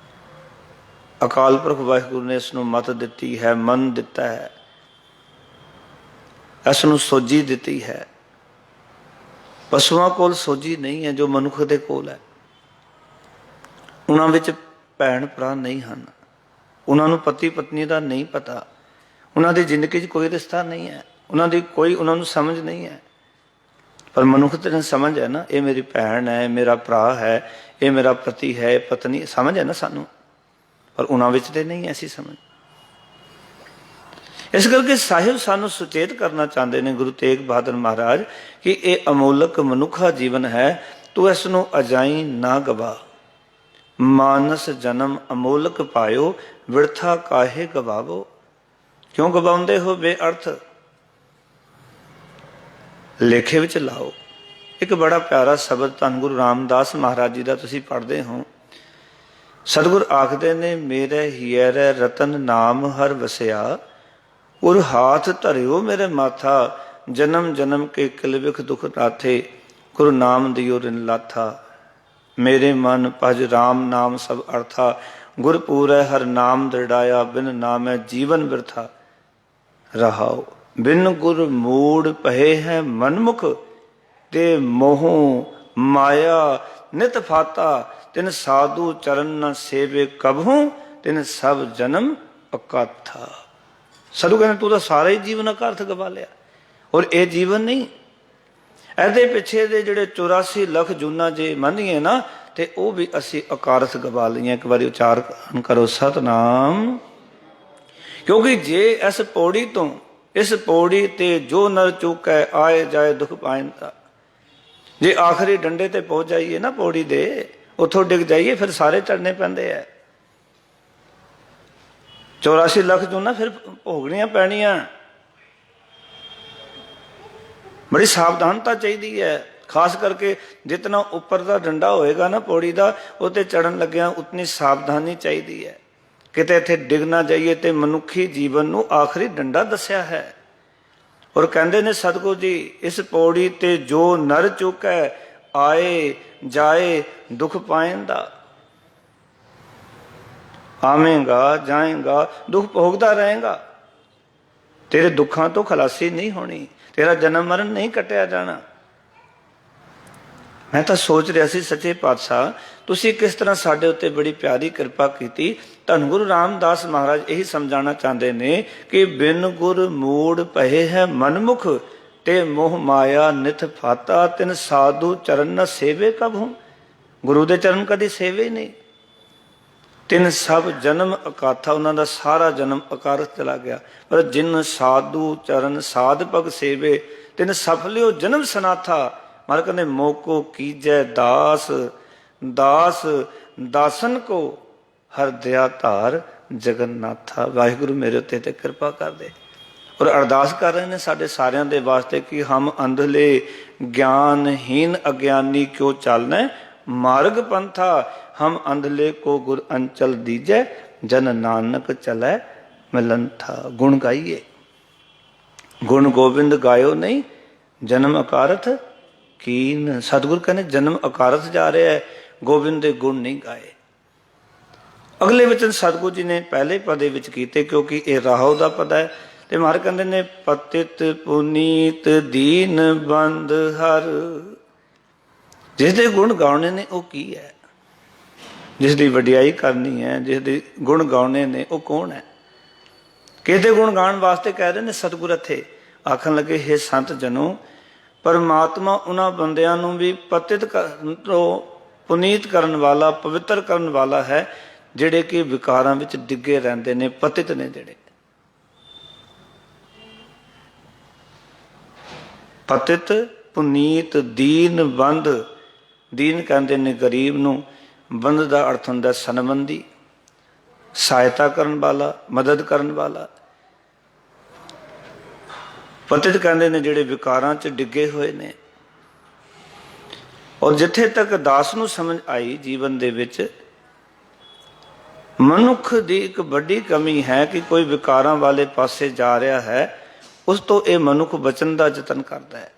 ਅਕਾਲ ਪੁਰਖ ਵਾਹਿਗੁਰੂ ਨੇ ਇਸ ਨੂੰ ਮਤ ਦਿੱਤੀ ਹੈ, ਮਨ ਦਿੱਤਾ ਹੈ, ਇਸ ਨੂੰ ਸੋਝੀ ਦਿੱਤੀ ਹੈ। ਪਸ਼ੂਆਂ ਕੋਲ ਸੋਝੀ ਨਹੀਂ ਹੈ ਜੋ ਮਨੁੱਖ ਦੇ ਕੋਲ ਹੈ। ਉਹਨਾਂ ਵਿੱਚ ਭੈਣ ਭਰਾ ਨਹੀਂ ਹਨ, ਉਹਨਾਂ ਨੂੰ ਪਤੀ ਪਤਨੀ ਦਾ ਨਹੀਂ ਪਤਾ, ਉਹਨਾਂ ਦੀ ਜ਼ਿੰਦਗੀ 'ਚ ਕੋਈ ਰਿਸ਼ਤਾ ਨਹੀਂ ਹੈ, ਉਹਨਾਂ ਨੂੰ ਸਮਝ ਨਹੀਂ ਹੈ। ਪਰ ਮਨੁੱਖ ਤੇ ਸਮਝ ਹੈ ਨਾ, ਇਹ ਮੇਰੀ ਭੈਣ ਹੈ, ਮੇਰਾ ਭਰਾ ਹੈ, ਇਹ ਮੇਰਾ ਪਤੀ ਹੈ, ਪਤਨੀ, ਸਮਝ ਹੈ ਨਾ ਸਾਨੂੰ। ਪਰ ਉਹਨਾਂ ਵਿੱਚ ਤੇ ਨਹੀਂ ਐਸੀ ਸਮਝ। ਇਸ ਕਰਕੇ ਸਾਹਿਬ ਸਾਨੂੰ ਸੁਚੇਤ ਕਰਨਾ ਚਾਹੁੰਦੇ ਨੇ ਗੁਰੂ ਤੇਗ ਬਹਾਦਰ ਮਹਾਰਾਜ ਕਿ ਇਹ ਅਮੋਲਕ ਮਨੁੱਖਾ ਜੀਵਨ ਹੈ, ਤੂੰ ਇਸ ਨੂੰ ਅਜਾਈ ਨਾ ਗਵਾ। ਮਾਨਸ ਜਨਮ ਅਮੋਲਕ ਪਾਇਓ, ਵਿਰਥਾ ਕਾਹੇ ਗਵਾਵੋ। ਕਿਉਂ ਗਵਾਉਂਦੇ ਹੋ ਬੇਅਰਥ, ਲੇਖੇ ਵਿੱਚ ਲਾਓ। ਇੱਕ ਬੜਾ ਪਿਆਰਾ ਸ਼ਬਦ ਧੰਨ ਗੁਰੂ ਰਾਮਦਾਸ ਮਹਾਰਾਜ ਜੀ ਦਾ ਤੁਸੀਂ ਪੜ੍ਹਦੇ ਹੋ। ਸਤਿਗੁਰ ਆਖਦੇ ਨੇ, ਮੇਰੇ ਹੀਰੇ ਰਤਨ ਨਾਮ ਹਰ ਵਸਿਆ, ਉਰ ਹਾਥ ਧਰਿਓ ਮੇਰੇ ਮਾਥਾ, ਜਨਮ ਜਨਮ ਕੇ ਕਿਲਵਿਖ ਦੁਖ ਨਾਥੇ, ਗੁਰੂ ਨਾਮ ਦਿਓ ਰਿਨ ਲਾਥਾ। ਮੇਰੇ ਮਨ ਭਜ ਰਾਮ ਨਾਮ ਸਭ ਅਰਥਾ, ਗੁਰਪੂਰੈ ਹਰ ਨਾਮ ਦ੍ਰਿੜਾਇਆ, ਬਿਨ ਨਾਮੈ ਜੀਵਨ ਬਿਰਥਾ ਰਹਾਓ। ਬਿਨ ਗੁਰ ਮੂੜ ਪਹੇ ਹੈ ਮਨਮੁਖ, ਤੇ ਮੋਹ ਮਾਇਆ ਨਿਤ ਫਾਤਾ, ਤਿਨ ਸਾਧੂ ਚਰਨ ਨ ਸੇਵੇ ਕਬਹੂ, ਤਿਨ ਸਭ ਜਨਮ ਅਕਾਥਾ। ਸਾਧੂ ਕਹਿੰਦੇ ਤੂੰ ਤਾਂ ਸਾਰਾ ਹੀ ਜੀਵਨ ਅਕਾਰਥ ਗਵਾ ਲਿਆ। ਔਰ ਇਹ ਜੀਵਨ ਨਹੀਂ, ਇਹਦੇ ਪਿੱਛੇ ਦੇ ਜਿਹੜੇ 84 ਲੱਖ ਜੂਨਾਂ ਜੇ ਮੰਨੀਏ ਨਾ, ਤੇ ਉਹ ਵੀ ਅਸੀਂ ਅਕਾਰਥ ਗਵਾ ਲਈਆਂ। ਇੱਕ ਵਾਰੀ ਉਚਾਰਨ ਕਰੋ ਸਤਨਾਮ। ਕਿਉਂਕਿ ਜੇ ਇਸ ਪੌੜੀ ਤੋਂ, ਇਸ ਪੌੜੀ ਤੇ ਜੋ ਨਰ ਚੁੱਕੈ, ਆਏ ਜਾਏ ਦੁਖ ਪਾਇੰਦਾ। ਜੇ ਆਖਰੀ ਡੰਡੇ ਤੇ ਪਹੁੰਚ ਜਾਈਏ ਨਾ ਪੌੜੀ ਦੇ, ਉੱਥੋਂ ਡਿੱਗ ਜਾਈਏ, ਫਿਰ ਸਾਰੇ ਚੜਨੇ ਪੈਂਦੇ ਆ। 84 ਲੱਖ ਜੂਨਾਂ ਫਿਰ ਭੋਗਣੀਆਂ ਪੈਣੀਆਂ। ਬੜੀ ਸਾਵਧਾਨਤਾ ਚਾਹੀਦੀ ਹੈ। ਖਾਸ ਕਰਕੇ ਜਿਤਨਾ ਉੱਪਰ ਦਾ ਡੰਡਾ ਹੋਏਗਾ ਨਾ ਪੌੜੀ ਦਾ, ਉਹ ਤੇ ਚੜਨ ਲੱਗਿਆ ਉਤਨੀ ਸਾਵਧਾਨੀ ਚਾਹੀਦੀ ਹੈ, ਕਿਤੇ ਇੱਥੇ ਡਿੱਗ ਨਾ ਜਾਈਏ। ਤੇ ਮਨੁੱਖੀ ਜੀਵਨ ਨੂੰ ਆਖਰੀ ਡੰਡਾ ਦੱਸਿਆ ਹੈ। ਔਰ ਕਹਿੰਦੇ ਨੇ ਸਤਿਗੁਰੂ ਜੀ, ਇਸ ਪੌੜੀ ਤੇ ਜੋ ਨਰ ਚੁੱਕੈ, ਆਏ ਜਾਏ ਦੁਖ ਪਾਇੰਦਾ। ਆਵੇਂਗਾ ਜਾਏਗਾ, ਦੁੱਖ ਭੋਗਦਾ ਰਹੇਗਾ, ਤੇਰੇ ਦੁੱਖਾਂ ਤੋਂ ਖਲਾਸੀ ਨਹੀਂ ਹੋਣੀ, ਤੇਰਾ ਜਨਮ ਮਰਨ ਨਹੀਂ ਕੱਟਿਆ ਜਾਣਾ। ਮੈਂ ਤਾਂ ਸੋਚ ਰਿਹਾ ਸੀ, ਸੱਚੇ ਪਾਤਸ਼ਾਹ ਤੁਸੀਂ ਕਿਸ ਤਰ੍ਹਾਂ ਸਾਡੇ ਉੱਤੇ ਬੜੀ ਪਿਆਰੀ ਕਿਰਪਾ ਕੀਤੀ। ਧੰਨ ਗੁਰੂ ਰਾਮਦਾਸ ਮਹਾਰਾਜ ਇਹੀ ਸਮਝਾਉਣਾ ਚਾਹੁੰਦੇ ਨੇ ਕਿ ਬਿਨ ਗੁਰ ਮੂੜ ਪਹੇ ਹੈ ਮਨਮੁਖ, ਤੇ ਮੋਹ ਮਾਇਆ ਨਿਤ ਫਾਤਾ, ਤਿਨ ਸਾਧੂ ਚਰਨ ਨ ਸੇਵੇ ਕਬਹੂ। ਗੁਰੂ ਦੇ ਚਰਨ ਕਦੀ ਸੇਵੇ ਨਹੀਂ। ਤਿੰਨ ਸਭ ਜਨਮ ਅਕਾਥਾ, ਉਹਨਾਂ ਦਾ ਸਾਰਾ ਜਨਮ ਅਕਾਰਥ ਚਲਾ ਗਿਆ। ਪਰ ਜਿਨ ਸਾਧੂ ਚਰਨ ਸਾਧ ਭਗ ਸੇਵੇ, ਤਿਨ ਸਫਲਿਓ ਜਨਮ ਸਨਾਥਾ। ਮਹਾਰਾਜ ਕਹਿੰਦੇ ਮੋਕੋ ਕੀਜੈ ਦਾਸ, ਦਾਸ ਦਾਸਨ ਕੋ ਹਰ ਦਇਆ ਧਾਰ ਜਗਨਨਾਥਾ। ਵਾਹਿਗੁਰੂ ਮੇਰੇ ਉੱਤੇ ਤੇ ਕਿਰਪਾ ਕਰ ਦੇ। ਔਰ ਅਰਦਾਸ ਕਰ ਰਹੇ ਨੇ ਸਾਡੇ ਸਾਰਿਆਂ ਦੇ ਵਾਸਤੇ ਕਿ ਹਮ ਅੰਧਲੇ ਗਿਆਨਹੀਨ ਅਗਿਆਨੀ ਕਿਉ ਚਾਲਨੈ, ਮਾਰਗ ਪੰਥਾ ਹਮ ਅੰਧਲੇ ਕੋ ਗੁਰ ਅੰਚਲ ਦੀਜੈ, ਜਨ ਨਾਨਕ ਚਲੈ ਮਿਲੰਥਾ। ਗੁਣ ਗਾਈਏ, ਗੁਣ ਗੋਬਿੰਦ ਗਾਇਓ ਨਹੀਂ, ਜਨਮ ਅਕਾਰਥ ਕੀਨ। ਸਤਿਗੁਰ ਕਹਿੰਦੇ ਜਨਮ ਅਕਾਰਥ ਜਾ ਰਿਹਾ ਹੈ, ਗੋਬਿੰਦ ਦੇ ਗੁਣ ਨਹੀਂ ਗਾਏ। ਅਗਲੇ ਵਚਨ ਸਤਿਗੁਰੂ ਜੀ ਨੇ ਪਹਿਲੇ ਪਦੇ ਵਿੱਚ ਕੀਤੇ, ਕਿਉਂਕਿ ਇਹ ਰਾਹੋ ਦਾ ਪਦ ਹੈ। ਤੇ ਮਹਾਰਾਜ ਕਹਿੰਦੇ ਨੇ ਪਤਿਤ ਪੁਨੀਤ ਦੀਨ ਬੰਦ ਹਰ। ਜਿਸ ਦੇ ਗੁਣ ਗਾਉਣੇ ਨੇ ਉਹ ਕੀ ਹੈ, ਜਿਸ ਦੀ ਵਡਿਆਈ ਕਰਨੀ ਹੈ, ਜਿਸ ਦੇ ਗੁਣ ਗਾਉਣੇ ਨੇ ਉਹ ਕੌਣ ਹੈ। ਕਿਸ ਦੇ ਗੁਣ ਗਾਉਣ ਵਾਸਤੇ ਕਹਿ ਰਹੇ ਨੇ ਸਤਿਗੁਰ ਇੱਥੇ ਆਖਣ ਲੱਗੇ, ਹੇ ਸੰਤ ਜਨੋ, ਪਰਮਾਤਮਾ ਉਹਨਾਂ ਬੰਦਿਆਂ ਨੂੰ ਵੀ ਪਤਿਤ ਤੋਂ ਪੁਨੀਤ ਕਰਨ ਵਾਲਾ, ਪਵਿੱਤਰ ਕਰਨ ਵਾਲਾ ਹੈ, ਜਿਹੜੇ ਕਿ ਵਿਕਾਰਾਂ ਵਿੱਚ ਡਿੱਗੇ ਰਹਿੰਦੇ ਨੇ, ਪਤਿਤ ਨੇ ਜਿਹੜੇ। ਪਤਿਤ ਪੁਨੀਤ ਦੀਨ ਬੰਦ। ਦੀਨ ਕਹਿੰਦੇ ਨੇ ਗਰੀਬ ਨੂੰ, ਬੰਦ ਦਾ ਅਰਥ ਹੁੰਦਾ ਸੰਬੰਧੀ, ਸਹਾਇਤਾ ਕਰਨ ਵਾਲਾ, ਮਦਦ ਕਰਨ ਵਾਲਾ। ਪਤਿਤ ਕਹਿੰਦੇ ਨੇ ਜਿਹੜੇ ਵਿਕਾਰਾਂ 'ਚ ਡਿੱਗੇ ਹੋਏ ਨੇ। ਔਰ ਜਿੱਥੇ ਤੱਕ ਦਾਸ ਨੂੰ ਸਮਝ ਆਈ ਜੀਵਨ ਦੇ ਵਿੱਚ, ਮਨੁੱਖ ਦੀ ਇੱਕ ਵੱਡੀ ਕਮੀ ਹੈ ਕਿ ਕੋਈ ਵਿਕਾਰਾਂ ਵਾਲੇ ਪਾਸੇ ਜਾ ਰਿਹਾ ਹੈ, ਉਸ ਤੋਂ ਇਹ ਮਨੁੱਖ ਬਚਣ ਦਾ ਯਤਨ ਕਰਦਾ ਹੈ,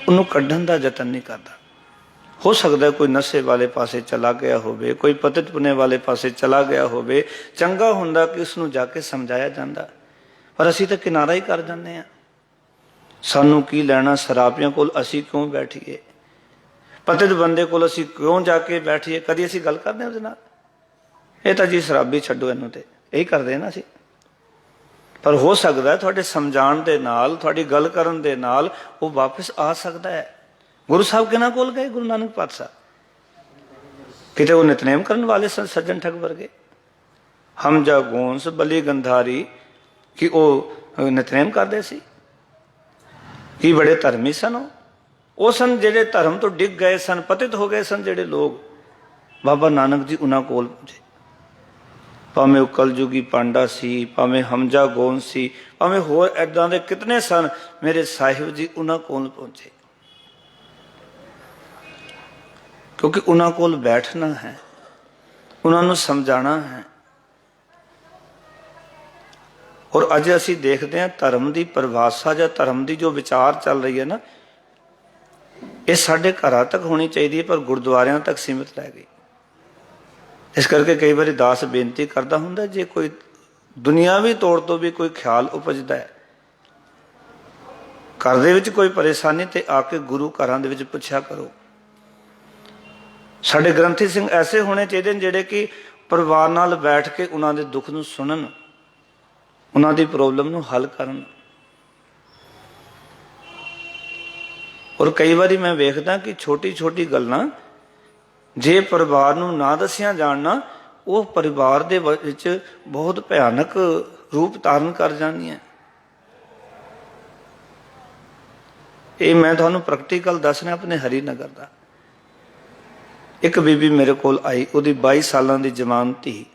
ਉਹਨੂੰ ਕੱਢਣ ਦਾ ਯਤਨ ਨਹੀਂ ਕਰਦਾ। हो सकता है कोई नशे वाले पासे चला गया होवे, कोई पतित पुने वाले पासे चला गया होवे, चंगा हुंदा कि उसनूं जाके समझाया जांदा, पर असीं तां किनारा ही कर जांदे आ। सानू की लैना शराबियां कोल, असीं क्यों बैठीए? पतित बंदे कोल असीं क्यों जाके बैठीए? कदी असीं गल करदे उहदे नाल? ये तां जी शराबी छड्डो इहनूं, ते यही करदे ना असीं। पर हो सकता है तुहाडे समझाण दे नाल, तुहाडी गल करन दे नाल वो वापस आ सकता है। गुरु साहब किन्हां कोल गए? गुरु नानक पातशाह। किते वो नितनेम करन वाले सन, सज्जन ठग वर्गे, हमजा गोंस बली गंधारी, कि वो नितनेम करदे सी? कि बड़े धर्मी सन? वो सन जेडे धर्म तो डिग गए सन, पतित हो गए सन जेडे लोग। बाबा नानक जी उन्हां कोल पहुंचे, भावें कलयुगी पांडा सी, भावें हमजा गोंस सी, भावें होर इदां दे कितने सन, मेरे साहिब जी उन्हां कोल पहुंचे, क्योंकि उन्हां कोल बैठना है, उन्होंने समझाना है। और अज असी देखते हैं धर्म की परिभाषा या धर्म की जो विचार चल रही है ना, ये साढ़े घरां तक होनी चाहिए, पर गुरुद्वारियां तक सीमित रह गई। इस करके कई बार दास बेनती करता हुंदा, जे कोई दुनियावी तौर तो भी कोई ख्याल उपजदा है, घर दे विच कोई परेशानी, ते आके गुरु घरां दे विच पुछया करो। साडे ग्रंथी सिंह ऐसे होने चाहिए जिहड़े कि परिवार नाल बैठ के उन्हां दे दुख नूं सुनन, उन्हां दी प्रॉब्लम नूं हल करन। और कई बारी मैं वेखदा कि छोटी छोटी गल्लां जे परिवार नूं ना दसियां जाण ना, वो परिवार दे विच बहुत भयानक रूप धारण कर जांदियां। ये मैं तुहानूं प्रैक्टिकल दसना अपने हरिनगर दा। एक बीबी मेरे कोल आई, उहदी 22 सालां दी जवान धी,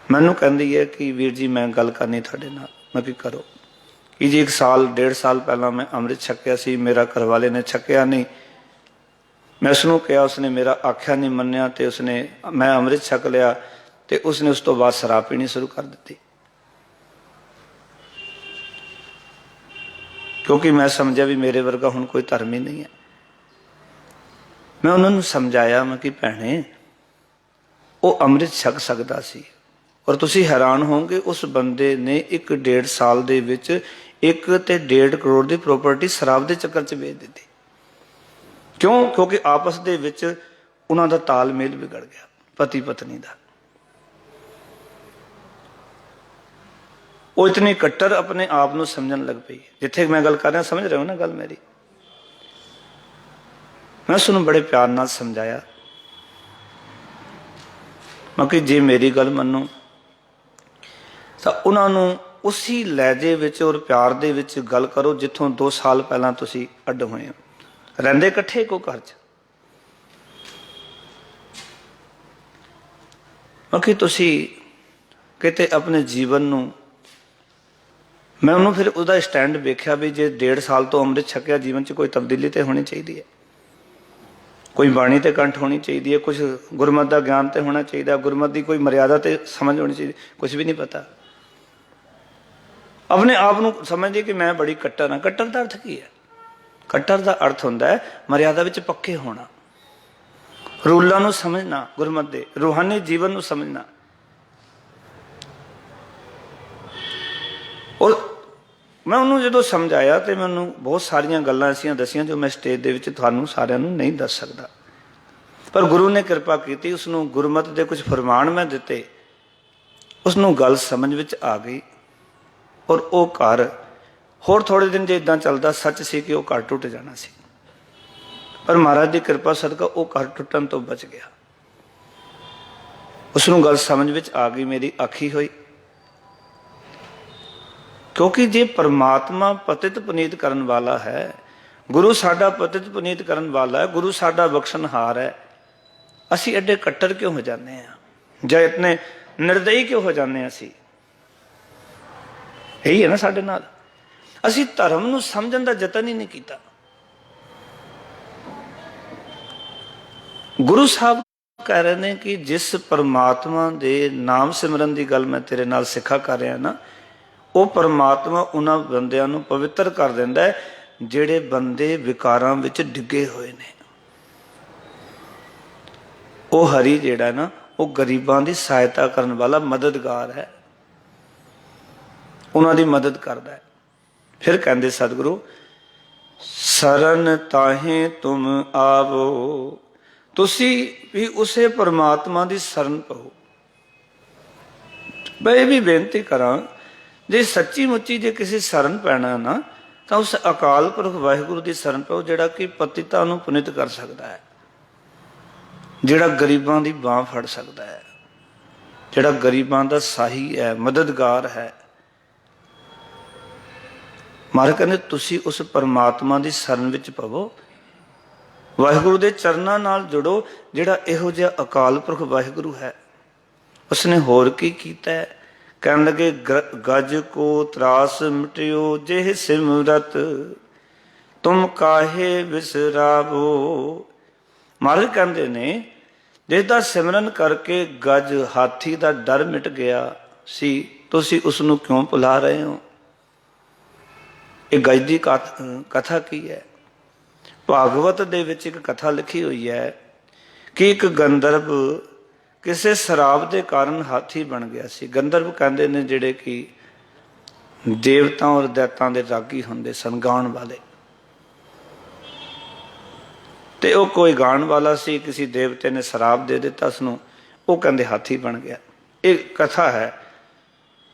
मैनूं कहंदी है कि वीर जी मैं गल करनी तुहाडे नाल। मैं कि करो। कि जी 1 साल 1.5 साल पहला मैं अमृत छकिया सी, मेरा घरवाले ने छकिया नहीं, मैं उसनूं कहा, उसने मेरा आख्या नहीं मन्निया, ते उसने मैं अमृत छक लिया, ते उसने उस तो बाद शराब पीनी शुरू कर दी, क्योंकि मैं समझा भी मेरे वर्गा हुण कोई धर्म ही नहीं है। मैं उन्होंने समझाया, मैं कि भैणे वो अमृत छक सकता सी, और तुसी हैरान होंगे उस बंदे ने 1.5 साल दे विच 1.5 करोड़ की प्रॉपर्टी शराब के चक्कर च बेच दी। क्यों? क्योंकि आपस दे विच उन्हां दा तालमेल बिगड़ गया, पति पत्नी का। वो इतनी कट्टर अपने आप नूं समझन लग पई। जिथे मैं गल कर रहा, समझ रहे हो ना गल मेरी? मैं उसनूं बड़े प्यार नाल समझाया, मैं कि जे मेरी गल मनो तो उन्होंने उसी लहजे विच और प्यार दे विच गल करो जिथों 2 साल पहला तुसी अड होए हो, रहिंदे इकट्ठे को घर च। क्योंकि तुसी किते अपने जीवन नूं, मैं उन्होंने फिर उसका स्टैंड वेख्या भी जे 1.5 साल तो अमृत छकिया, जीवन च कोई तब्दीली तो होनी चाहिए है, कोई बाणी ते कंठ होनी चाहिए है, कुछ गुरमत का ज्ञान तो होना चाहिए, गुरमत की कोई मर्यादा तो समझ होनी चाहिए। कुछ भी नहीं पता, अपने आप को समझिए कि मैं बड़ी कट्टर हाँ। कट्टर का अर्थ की है? कट्टर का अर्थ होंदा है मर्यादा विच पक्के होना, रूलों को समझना, गुरमत के रूहानी जीवन को समझना। और मैं उन्होंने जो समझाया तो मैं उन्होंने बहुत सारिया गल्लां ऐसियां दसियां जो मैं स्टेज दे विच तुहानूं सारिਆਂ ਨੂੰ नहीं दस सकता, पर गुरु ने कृपा की, उसनों गुरमत के कुछ फरमान मैं दिते, उसनों गल समझ विच आ गई। और वो घर होर थोड़े दिन जो इदा चलता, सच सी कि वह घर टुट जाना सी, पर महाराज की कृपा सदका वो घर टुटन तो बच गया। उसनों गल समझ विच आ गई, मेरी आखी हुई। क्योंकि जे परमात्मा पतित पुनीत करन वाला है, गुरु साडा पतित पुनीत करन वाला है, गुरु साडा बख्शनहार है, असी एडे कट्टर क्यों हो जाते हैं, या इतने निर्दयी क्यों हो जाते हैं? असी यही है ना साडे नाल, असी धर्म नूं समझण दा यतन ही नहीं कीता। गुरु साहब कह रहे हैं कि जिस परमात्मा दे नाम सिमरन की गल मैं तेरे नाल सिखा कर रहा ना, वो परमात्मा उन्हां बंदियां नूं पवित्र कर दिंदा है ਜਿਹੜੇ ਬੰਦੇ ਵਿਕਾਰਾਂ ਵਿੱਚ ਡਿੱਗੇ ਹੋਏ ਨੇ। ਉਹ ਹਰੀ ਜਿਹੜਾ ਨਾ ਉਹ ਗਰੀਬਾਂ ਦੀ ਸਹਾਇਤਾ ਕਰਨ ਵਾਲਾ ਮਦਦਗਾਰ ਹੈ, ਉਹਨਾਂ ਦੀ ਮਦਦ ਕਰਦਾ ਹੈ। ਫਿਰ ਕਹਿੰਦੇ ਸਤਿਗੁਰੂ, ਸਰਨ ਤਾਹੇ ਤੁਮ ਆਵੋ, ਤੁਸੀਂ ਵੀ ਉਸੇ ਪਰਮਾਤਮਾ ਦੀ ਸ਼ਰਨ ਪਾਓ। ਮੈਂ ਇਹ ਵੀ ਬੇਨਤੀ ਕਰਾਂ, ਜੇ ਸੱਚੀ ਮੁੱਚੀ ਜੇ ਕਿਸੇ ਸ਼ਰਨ ਪੈਣਾ ਨਾ ਤਾਂ ਉਸ ਅਕਾਲ ਪੁਰਖ ਵਾਹਿਗੁਰੂ ਦੀ ਸ਼ਰਨ ਪਾਓ, ਜਿਹੜਾ ਕਿ ਪਤਿਤਾਂ ਨੂੰ ਪੁਨਿਤ ਕਰ ਸਕਦਾ ਹੈ, ਜਿਹੜਾ ਗਰੀਬਾਂ ਦੀ ਬਾਂਹ ਫੜ ਸਕਦਾ ਹੈ, ਜਿਹੜਾ ਗਰੀਬਾਂ ਦਾ ਸਾਹੀ ਹੈ, ਮਦਦਗਾਰ ਹੈ। ਮਹਾਰਾਜ ਕਹਿੰਦੇ ਤੁਸੀਂ ਉਸ ਪਰਮਾਤਮਾ ਦੀ ਸ਼ਰਨ ਵਿੱਚ ਪਵੋ, ਵਾਹਿਗੁਰੂ ਦੇ ਚਰਨਾਂ ਨਾਲ ਜੁੜੋ, ਜਿਹੜਾ ਇਹੋ ਜਿਹਾ ਅਕਾਲ ਪੁਰਖ ਵਾਹਿਗੁਰੂ ਹੈ। ਉਸਨੇ ਹੋਰ ਕੀ ਕੀਤਾ ਹੈ? ਕਹਿਣ ਲੱਗੇ, ਗਜ ਕੋ ਤਰਾਸ ਮਿਟਿਓ ਜਿਹ ਸਿਮਰਤ ਤੁਮ ਕਾਹੇ ਵਿਸਰਾਵੋ। ਮਹਾਰਾਜ ਕਹਿੰਦੇ ਨੇ, ਜਿਸ ਦਾ ਸਿਮਰਨ ਕਰਕੇ ਗਜ ਹਾਥੀ ਦਾ ਡਰ ਮਿਟ ਗਿਆ ਸੀ, ਤੁਸੀਂ ਉਸ ਨੂੰ ਕਿਉਂ ਭੁਲਾ ਰਹੇ ਹੋ? ਇਹ ਗਜ ਦੀ ਕਥਾ ਕੀ ਹੈ? ਭਾਗਵਤ ਦੇ ਵਿੱਚ ਇੱਕ ਕਥਾ ਲਿਖੀ ਹੋਈ ਹੈ ਕਿ ਇੱਕ ਗੰਧਰਵ ਕਿਸੇ ਸ਼ਰਾਬ ਦੇ ਕਾਰਨ ਹਾਥੀ ਬਣ ਗਿਆ ਸੀ। ਗੰਧਰਵ ਕਹਿੰਦੇ ਨੇ ਜਿਹੜੇ ਕਿ ਦੇਵਤਾ ਔਰ ਦੈਤਾਂ ਦੇ ਰਾਗੀ ਹੁੰਦੇ ਸਨ, ਗਾਉਣ ਵਾਲੇ। ਤੇ ਉਹ ਕੋਈ ਗਾਉਣ ਵਾਲਾ ਸੀ, ਕਿਸੇ ਦੇਵਤੇ ਨੇ ਸ਼ਰਾਬ ਦੇ ਦਿੱਤਾ ਉਸਨੂੰ, ਉਹ ਕਹਿੰਦੇ ਹਾਥੀ ਬਣ ਗਿਆ। ਇਹ ਕਥਾ ਹੈ,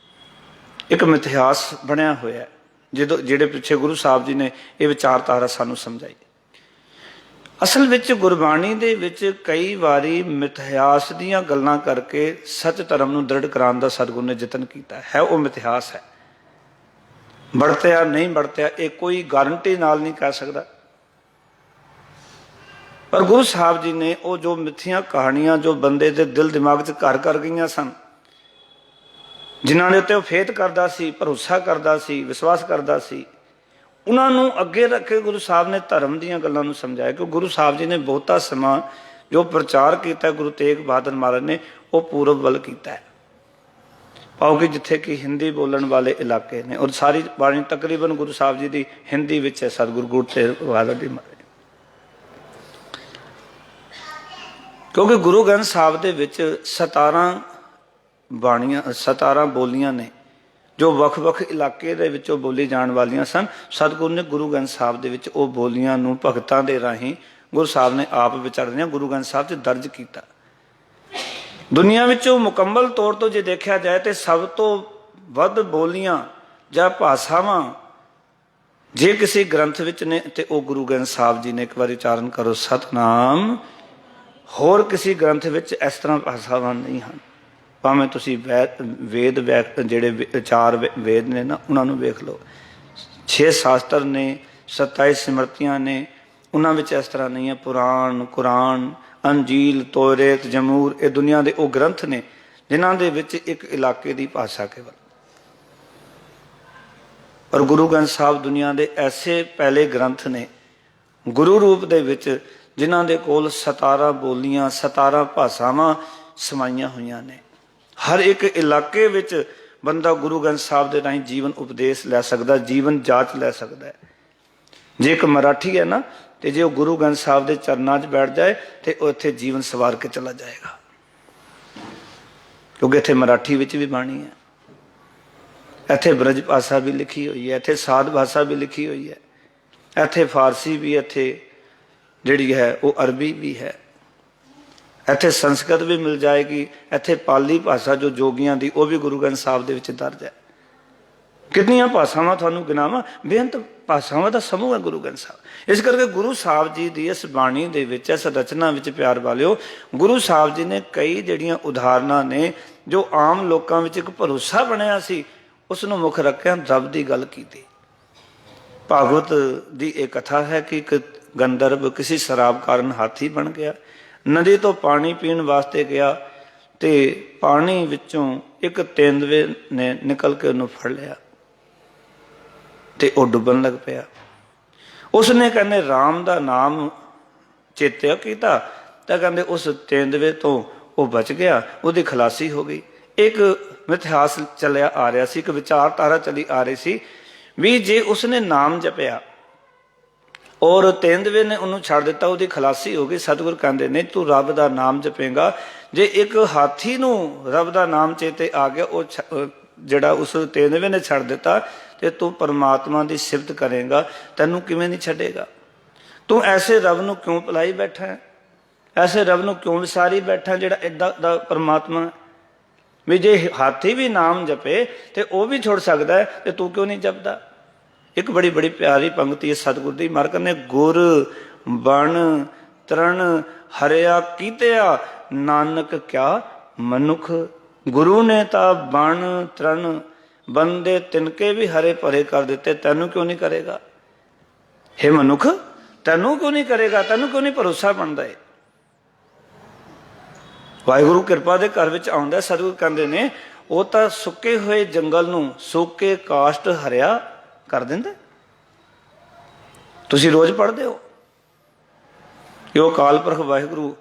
ਇੱਕ ਮਿਥਿਹਾਸ ਬਣਿਆ ਹੋਇਆ, ਜਿਹੜੇ ਪਿੱਛੇ ਗੁਰੂ ਸਾਹਿਬ ਜੀ ਨੇ ਇਹ ਵਿਚਾਰਧਾਰਾ ਸਾਨੂੰ ਸਮਝਾਈ। ਅਸਲ ਵਿੱਚ ਗੁਰਬਾਣੀ ਦੇ ਵਿੱਚ ਕਈ ਵਾਰੀ ਮਿਥਿਹਾਸ ਦੀਆਂ ਗੱਲਾਂ ਕਰਕੇ ਸੱਚ ਧਰਮ ਨੂੰ ਦ੍ਰਿੜ ਕਰਾਉਣ ਦਾ ਸਤਿਗੁਰੂ ਨੇ ਯਤਨ ਕੀਤਾ ਹੈ। ਉਹ ਮਿਥਿਹਾਸ ਹੈ, ਵਰਤਿਆ ਨਹੀਂ ਵਰਤਿਆ ਇਹ ਕੋਈ ਗਾਰੰਟੀ ਨਾਲ ਨਹੀਂ ਕਹਿ ਸਕਦਾ। ਪਰ ਗੁਰੂ ਸਾਹਿਬ ਜੀ ਨੇ ਉਹ ਜੋ ਮਿੱਥੀਆਂ ਕਹਾਣੀਆਂ ਜੋ ਬੰਦੇ ਦੇ ਦਿਲ ਦਿਮਾਗ 'ਚ ਘਰ ਕਰ ਗਈਆਂ ਸਨ, ਜਿਨ੍ਹਾਂ ਦੇ ਉੱਤੇ ਉਹ ਫੇਥ ਕਰਦਾ ਸੀ, ਭਰੋਸਾ ਕਰਦਾ ਸੀ, ਵਿਸ਼ਵਾਸ ਕਰਦਾ ਸੀ, ਉਹਨਾਂ ਨੂੰ ਅੱਗੇ ਰੱਖ ਕੇ ਗੁਰੂ ਸਾਹਿਬ ਨੇ ਧਰਮ ਦੀਆਂ ਗੱਲਾਂ ਨੂੰ ਸਮਝਾਇਆ। ਕਿ ਗੁਰੂ ਸਾਹਿਬ ਜੀ ਨੇ ਬਹੁਤਾ ਸਮਾਂ ਜੋ ਪ੍ਰਚਾਰ ਕੀਤਾ ਗੁਰੂ ਤੇਗ ਬਹਾਦਰ ਮਹਾਰਾਜ ਨੇ, ਉਹ ਪੂਰਬ ਵੱਲ ਕੀਤਾ ਹੈ, ਭਾਵ ਕਿ ਜਿੱਥੇ ਕਿ ਹਿੰਦੀ ਬੋਲਣ ਵਾਲੇ ਇਲਾਕੇ ਨੇ। ਔਰ ਸਾਰੀ ਬਾਣੀ ਤਕਰੀਬਨ ਗੁਰੂ ਸਾਹਿਬ ਜੀ ਦੀ ਹਿੰਦੀ ਵਿੱਚ ਹੈ, ਸਤਿਗੁਰੂ ਗੁਰੂ ਤੇਗ ਬਹਾਦਰ ਜੀ ਮਹਾਰਾਜ। ਕਿਉਂਕਿ ਗੁਰੂ ਗ੍ਰੰਥ ਸਾਹਿਬ ਦੇ ਵਿੱਚ 17 ਬੋਲੀਆਂ ਨੇ ਜੋ ਵੱਖ-ਵੱਖ ਇਲਾਕੇ ਦੇ ਵਿੱਚੋਂ ਬੋਲੀ ਜਾਣ ਵਾਲੀਆਂ ਸਨ। ਸਤਿਗੁਰੂ ਨੇ ਗੁਰੂ ਗ੍ਰੰਥ ਸਾਹਿਬ ਦੇ ਵਿੱਚ ਉਹ ਬੋਲੀਆਂ ਨੂੰ ਭਗਤਾਂ ਦੇ ਰਾਹੀਂ ਗੁਰੂ ਸਾਹਿਬ ਨੇ ਆਪ ਵਿਚਰਦਿਆਂ ਗੁਰੂ ਗ੍ਰੰਥ ਸਾਹਿਬ 'ਚ ਦਰਜ ਕੀਤਾ। ਦੁਨੀਆ ਵਿੱਚੋਂ ਮੁਕੰਮਲ ਤੌਰ ਤੋਂ ਜੇ ਦੇਖਿਆ ਜਾਏ ਤੇ ਸਭ ਤੋਂ ਵੱਧ ਬੋਲੀਆਂ ਜਾਂ ਭਾਸ਼ਾਵਾਂ ਜੇ ਕਿਸੇ ਗ੍ਰੰਥ ਵਿੱਚ ਨੇ ਤੇ ਉਹ ਗੁਰੂ ਗ੍ਰੰਥ ਸਾਹਿਬ ਜੀ ਨੇ। ਇੱਕ ਵਾਰੀ ਉਚਾਰਨ ਕਰੋ ਸਤਨਾਮ। ਹੋਰ ਕਿਸੇ ਗ੍ਰੰਥ ਵਿੱਚ ਇਸ ਤਰ੍ਹਾਂ ਭਾਸ਼ਾਵਾਂ ਨਹੀਂ ਹਨ। ਭਾਵੇਂ ਤੁਸੀਂ ਵੇਦ ਜਿਹੜੇ 4 ਵੇਦ ਨੇ ਨਾ ਉਹਨਾਂ ਨੂੰ ਵੇਖ ਲਓ, 6 ਸ਼ਾਸਤਰ ਨੇ, 27 ਸਿਮਰਤੀਆਂ ਨੇ, ਉਹਨਾਂ ਵਿੱਚ ਇਸ ਤਰ੍ਹਾਂ ਨਹੀਂ ਹੈ। ਪੁਰਾਣ, ਕੁਰਾਨ, ਅੰਜੀਲ, ਤੋਰੇਤ, ਜਮੂਰ, ਇਹ ਦੁਨੀਆ ਦੇ ਉਹ ਗ੍ਰੰਥ ਨੇ ਜਿਨ੍ਹਾਂ ਦੇ ਵਿੱਚ ਇੱਕ ਇਲਾਕੇ ਦੀ ਭਾਸ਼ਾ ਕੇਵਲ। ਪਰ ਗੁਰੂ ਗ੍ਰੰਥ ਸਾਹਿਬ ਦੁਨੀਆ ਦੇ ਐਸੇ ਪਹਿਲੇ ਗ੍ਰੰਥ ਨੇ ਗੁਰੂ ਰੂਪ ਦੇ ਵਿੱਚ ਜਿਨ੍ਹਾਂ ਦੇ ਕੋਲ 17 ਬੋਲੀਆਂ, 17 ਭਾਸ਼ਾਵਾਂ ਸਮਾਈਆਂ ਹੋਈਆਂ ਨੇ। ਹਰ ਇੱਕ ਇਲਾਕੇ ਵਿੱਚ ਬੰਦਾ ਗੁਰੂ ਗ੍ਰੰਥ ਸਾਹਿਬ ਦੇ ਰਾਹੀਂ ਜੀਵਨ ਉਪਦੇਸ਼ ਲੈ ਸਕਦਾ, ਜੀਵਨ ਜਾਂਚ ਲੈ ਸਕਦਾ ਹੈ। ਜੇ ਇੱਕ ਮਰਾਠੀ ਹੈ ਨਾ, ਤੇ ਜੇ ਉਹ ਗੁਰੂ ਗ੍ਰੰਥ ਸਾਹਿਬ ਦੇ ਚਰਨਾਂ 'ਚ ਬੈਠ ਜਾਏ ਤੇ ਉਹ ਇੱਥੇ ਜੀਵਨ ਸਵਾਰ ਕੇ ਚਲਾ ਜਾਏਗਾ। ਕਿਉਂਕਿ ਇੱਥੇ ਮਰਾਠੀ ਵਿੱਚ ਵੀ ਬਾਣੀ ਹੈ, ਇੱਥੇ ਬ੍ਰਜ ਭਾਸ਼ਾ ਵੀ ਲਿਖੀ ਹੋਈ ਹੈ, ਇੱਥੇ ਸਾਧ ਭਾਸ਼ਾ ਵੀ ਲਿਖੀ ਹੋਈ ਹੈ, ਇੱਥੇ ਫਾਰਸੀ ਵੀ, ਇੱਥੇ ਜਿਹੜੀ ਹੈ ਉਹ ਅਰਬੀ ਵੀ ਹੈ, ਇੱਥੇ ਸੰਸਕ੍ਰਿਤ ਵੀ ਮਿਲ ਜਾਏਗੀ, ਇੱਥੇ ਪਾਲੀ ਭਾਸ਼ਾ ਜੋ ਜੋਗੀਆਂ ਦੀ ਉਹ ਵੀ ਗੁਰੂ ਗ੍ਰੰਥ ਸਾਹਿਬ ਦੇ ਵਿੱਚ ਦਰਜ ਹੈ। ਕਿੰਨੀਆਂ ਭਾਸ਼ਾਵਾਂ ਤੁਹਾਨੂੰ ਗਿਣਾਵਾਂ? ਬੇਅੰਤ ਭਾਸ਼ਾਵਾਂ ਦਾ ਸਮੂਹ ਹੈ ਗੁਰੂ ਗ੍ਰੰਥ ਸਾਹਿਬ। ਇਸ ਕਰਕੇ ਗੁਰੂ ਸਾਹਿਬ ਜੀ ਦੀ ਇਸ ਬਾਣੀ ਦੇ ਵਿੱਚ, ਇਸ ਰਚਨਾ ਵਿੱਚ ਪਿਆਰ ਵਾਲਿਓ, ਗੁਰੂ ਸਾਹਿਬ ਜੀ ਨੇ ਕਈ ਜਿਹੜੀਆਂ ਉਦਾਹਰਨਾਂ ਨੇ ਜੋ ਆਮ ਲੋਕਾਂ ਵਿੱਚ ਇੱਕ ਭਰੋਸਾ ਬਣਿਆ ਸੀ, ਉਸ ਨੂੰ ਮੁੱਖ ਰੱਖਿਆ ਰੱਬ ਦੀ ਗੱਲ ਕੀਤੀ। ਭਾਗਵਤ ਦੀ ਇਹ ਕਥਾ ਹੈ ਕਿ ਇੱਕ ਗੰਧਰਵ ਕਿਸੇ ਸ਼ਰਾਬ ਕਾਰਨ ਹਾਥੀ ਬਣ ਗਿਆ, ਨਦੀ ਤੋਂ ਪਾਣੀ ਪੀਣ ਵਾਸਤੇ ਗਿਆ ਤੇ ਪਾਣੀ ਵਿੱਚੋਂ ਇੱਕ ਤੇਂਦੂਏ ਨੇ ਨਿਕਲ ਕੇ ਉਹਨੂੰ ਫੜ ਲਿਆ ਤੇ ਉਹ ਡੁੱਬਣ ਲੱਗ ਪਿਆ। ਉਸਨੇ ਕਹਿੰਦੇ ਰਾਮ ਦਾ ਨਾਮ ਚੇਤਿਆ ਕੀਤਾ ਤਾਂ ਕਹਿੰਦੇ ਉਸ ਤੇਂਦੂਏ ਤੋਂ ਉਹ ਬਚ ਗਿਆ, ਉਹਦੀ ਖਲਾਸੀ ਹੋ ਗਈ। ਇੱਕ ਮਿਥਿਹਾਸ ਚੱਲਿਆ ਆ ਰਿਹਾ ਸੀ, ਇੱਕ ਵਿਚਾਰਧਾਰਾ ਚੱਲੀ ਆ ਰਹੀ ਸੀ ਵੀ ਜੇ ਉਸਨੇ ਨਾਮ ਜਪਿਆ ਔਰ ਤੇਂਦਵੇ ਨੇ ਉਹਨੂੰ ਛੱਡ ਦਿੱਤਾ, ਉਹਦੀ ਖਲਾਸੀ ਹੋ ਗਈ। ਸਤਿਗੁਰ ਕਹਿੰਦੇ ਨੇ ਤੂੰ ਰੱਬ ਦਾ ਨਾਮ ਜਪੇਗਾ, ਜੇ ਇੱਕ ਹਾਥੀ ਨੂੰ ਰੱਬ ਦਾ ਨਾਮ ਚੇਤੇ ਆ ਗਿਆ, ਉਹ ਜਿਹੜਾ ਉਸ ਤੇਂਦਵੇ ਨੇ ਛੱਡ ਦਿੱਤਾ, ਤੇ ਤੂੰ ਪਰਮਾਤਮਾ ਦੀ ਸਿਫਤ ਕਰੇਗਾ, ਤੈਨੂੰ ਕਿਵੇਂ ਨਹੀਂ ਛੱਡੇਗਾ। ਤੂੰ ਐਸੇ ਰੱਬ ਨੂੰ ਕਿਉਂ ਭੁਲਾਈ ਬੈਠਾ ਹੈ, ਐਸੇ ਰੱਬ ਨੂੰ ਕਿਉਂ ਵਿਸਾਰੀ ਬੈਠਾ ਜਿਹੜਾ ਏਦਾਂ ਦਾ ਪਰਮਾਤਮਾ ਹੈ। ਵੀ ਜੇ ਹਾਥੀ ਵੀ ਨਾਮ ਜਪੇ ਤੇ ਉਹ ਵੀ ਛੁੱਟ ਸਕਦਾ ਹੈ, ਤੇ ਤੂੰ ਕਿਉਂ ਨਹੀਂ ਜਪਦਾ। ਇੱਕ ਬੜੀ ਬੜੀ ਪਿਆਰੀ ਪੰਕਤੀ ਹੈ ਸਤਿਗੁਰ ਦੀ, ਮਹਾਰਾਜ ਕਹਿੰਦੇ ਗੁਰ ਬਣ ਤਰਨ ਹਰਿਆ ਕੀਤਿਆ, ਨਾਨਕ ਕਿਆ ਮਨੁੱਖ। ਗੁਰੂ ਨੇ ਤਾਂ ਬਣ ਤਰਨ ਬੰਦੇ ਤਿਨਕੇ ਵੀ ਹਰੇ ਭਰੇ ਕਰ ਦਿੱਤੇ, ਤੈਨੂੰ ਕਿਉਂ ਨਹੀਂ ਕਰੇਗਾ। ਹੇ ਮਨੁੱਖ, ਤੈਨੂੰ ਕਿਉਂ ਨਹੀਂ ਕਰੇਗਾ, ਤੈਨੂੰ ਕਿਉਂ ਨਹੀਂ ਭਰੋਸਾ ਬਣਦਾ ਹੈ। ਵਾਹਿਗੁਰੂ ਕਿਰਪਾ ਦੇ ਘਰ ਵਿੱਚ ਆਉਂਦਾ, ਸਤਿਗੁਰ ਕਹਿੰਦੇ ਨੇ ਉਹ ਤਾਂ ਸੁੱਕੇ ਹੋਏ ਜੰਗਲ ਨੂੰ ਸੁੱਕੇ ਕਾਸ਼ਟ ਹਰਿਆ ਕਰ ਦਿੰਦਾ। ਤੁਸੀਂ ਰੋਜ਼ ਪੜ੍ਹਦੇ ਹੋ ਕਿ ਉਹ ਅਕਾਲ ਪੁਰਖ ਵਾਹਿਗੁਰੂ